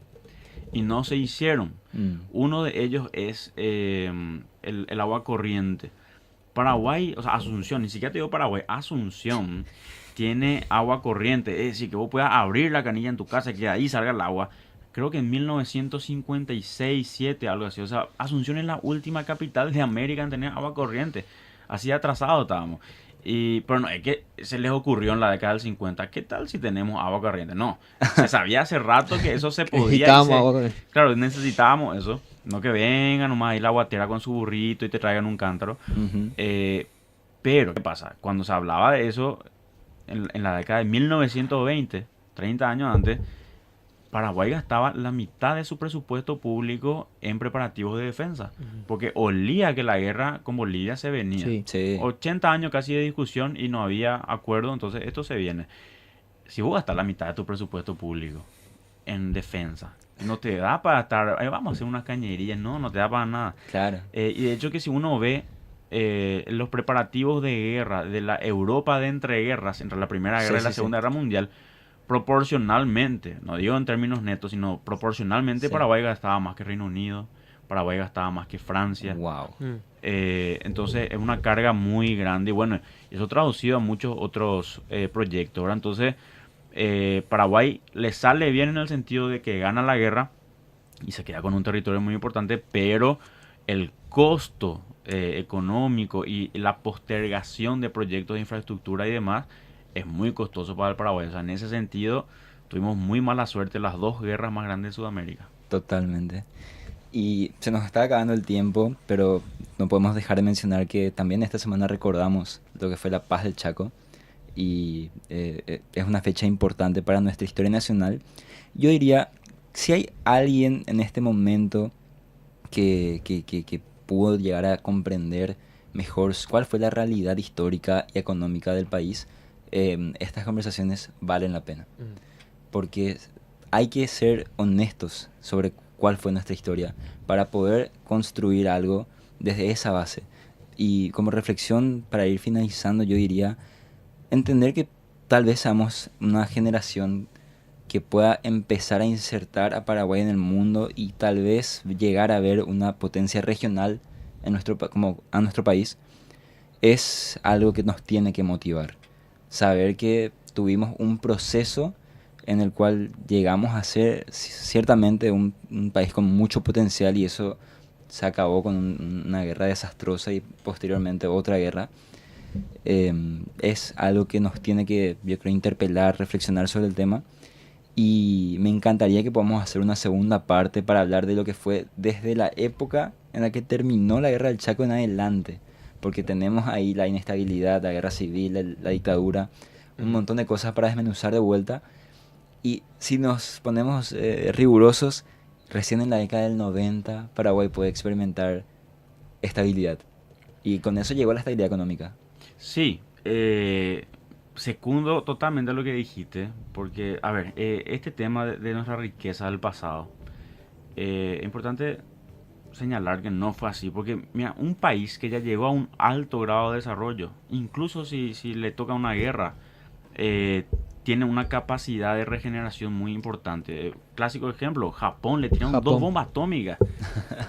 [SPEAKER 4] y no se hicieron.
[SPEAKER 1] Mm.
[SPEAKER 4] Uno de ellos es el agua corriente. Paraguay, o sea, Asunción, ni siquiera te digo Paraguay, Asunción tiene agua corriente, es decir, que vos puedas abrir la canilla en tu casa y que de ahí salga el agua. Creo que en 1956, 7, algo así. O sea, Asunción es la última capital de América en tener agua corriente. Así atrasado estábamos. Pero no, es que se les ocurrió en la década del 50, ¿qué tal si tenemos agua corriente? No, se sabía hace rato que eso se podía y
[SPEAKER 3] Necesitábamos agua con él.
[SPEAKER 4] claro, necesitábamos eso. No que vengan nomás ahí la guatera con su burrito y te traigan un cántaro.
[SPEAKER 1] Ujú.
[SPEAKER 4] Pero, ¿qué pasa? Cuando se hablaba de eso en la década de 1920, 30 años antes, Paraguay gastaba la mitad de su presupuesto público en preparativos de defensa, porque olía que la guerra con Bolivia se venía.
[SPEAKER 3] Sí.
[SPEAKER 1] Sí.
[SPEAKER 4] 80 años casi de discusión y no había acuerdo, entonces esto se viene. Si vos gastas la mitad de tu presupuesto público en defensa, no te da para estar, vamos a hacer unas cañerías, no te da para nada.
[SPEAKER 1] Claro,
[SPEAKER 4] Y de hecho que si uno ve los preparativos de guerra de la Europa de entreguerras, entre la Primera Guerra
[SPEAKER 1] sí,
[SPEAKER 4] y la
[SPEAKER 1] sí, sí,
[SPEAKER 4] Segunda Guerra Mundial, proporcionalmente, no digo en términos netos, sino proporcionalmente
[SPEAKER 1] sí.
[SPEAKER 4] Paraguay gastaba más que Reino Unido, Paraguay gastaba más que Francia.
[SPEAKER 1] Wow,
[SPEAKER 4] Entonces es una carga muy grande y bueno, eso traducido a muchos otros proyectos, ¿verdad? Entonces Paraguay le sale bien en el sentido de que gana la guerra y se queda con un territorio muy importante, pero el costo económico y la postergación de proyectos de infraestructura y demás es muy costoso para el Paraguay. O sea, en ese sentido tuvimos muy mala suerte las dos guerras más grandes de Sudamérica.
[SPEAKER 1] totalmente. Y se nos está acabando el tiempo, pero no podemos dejar de mencionar que también esta semana recordamos lo que fue la paz del Chaco y es una fecha importante para nuestra historia nacional. Yo diría, si hay alguien en este momento que pudo llegar a comprender mejor cuál fue la realidad histórica y económica del país, estas conversaciones valen la pena. Porque hay que ser honestos sobre cuál fue nuestra historia para poder construir algo desde esa base. Y como reflexión, para ir finalizando, yo diría entender que tal vez seamos una generación que pueda empezar a insertar a Paraguay en el mundo y tal vez llegar a ver una potencia regional en como a nuestro país, es algo que nos tiene que motivar. Saber que tuvimos un proceso en el cual llegamos a ser ciertamente un país con mucho potencial y eso se acabó con una guerra desastrosa y posteriormente otra guerra. Es algo que nos tiene que, yo creo, interpelar, reflexionar sobre el tema. Y me encantaría que podamos hacer una segunda parte para hablar de lo que fue desde la época en la que terminó la guerra del Chaco en adelante. Porque tenemos ahí la inestabilidad, la guerra civil, la dictadura, un montón de cosas para desmenuzar de vuelta. Y si nos ponemos rigurosos, recién en la década del 90 Paraguay puede experimentar estabilidad. Y con eso llegó la estabilidad económica.
[SPEAKER 4] Sí, secundo totalmente lo que dijiste, porque, a ver, este tema de nuestra riqueza del pasado, es importante señalar que no fue así, porque mira, un país que ya llegó a un alto grado de desarrollo, incluso si le toca una guerra, eh, tiene una capacidad de regeneración muy importante. Clásico ejemplo, Japón le tiraron dos
[SPEAKER 3] Japón.
[SPEAKER 4] bombas atómicas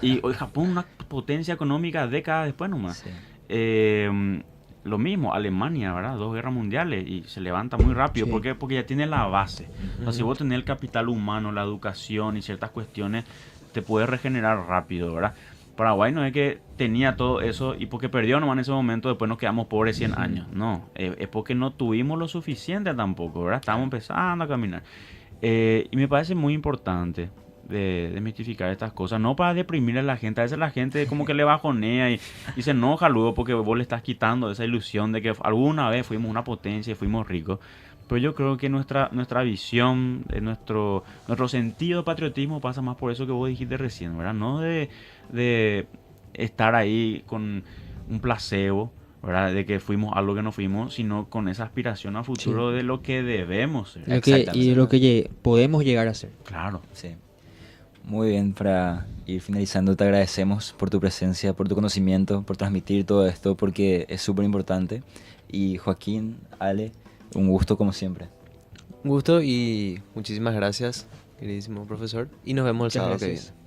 [SPEAKER 4] y hoy Japón una potencia económica décadas después nomás.
[SPEAKER 1] Sí.
[SPEAKER 4] Eh, lo mismo, Alemania, ¿verdad? Dos guerras mundiales y se levanta muy rápido.
[SPEAKER 3] Sí.
[SPEAKER 4] ¿Por qué? Porque ya tiene la base. O sea, si vos tenés el capital humano, la educación y ciertas cuestiones, te puedes regenerar rápido, ¿verdad? Paraguay no es que tenía todo eso y porque perdió nomás en ese momento, después nos quedamos pobres 100 años. No, es porque no tuvimos lo suficiente tampoco, ¿verdad? Estábamos empezando a caminar. Y me parece muy importante de desmitificar estas cosas, no para deprimir a la gente. A veces la gente como que le bajonea y se enoja luego porque vos le estás quitando esa ilusión de que alguna vez fuimos una potencia y fuimos ricos. Pero yo creo que nuestra visión, nuestro sentido de patriotismo pasa más por eso que vos dijiste recién, ¿verdad? No de estar ahí con un placebo, ¿verdad? De que fuimos algo que no fuimos, sino con esa aspiración a futuro
[SPEAKER 3] Sí.
[SPEAKER 4] de lo que debemos ser.
[SPEAKER 3] Y de lo que podemos llegar a ser.
[SPEAKER 4] Claro.
[SPEAKER 1] Sí. Muy bien, para ir finalizando, te agradecemos por tu presencia, por tu conocimiento, por transmitir todo esto, porque es súper importante. Y Joaquín, Ale, un gusto como siempre.
[SPEAKER 2] Un gusto y muchísimas gracias, queridísimo profesor. Y nos vemos el
[SPEAKER 3] Muchas
[SPEAKER 2] sábado que
[SPEAKER 3] gracias.
[SPEAKER 2] viene.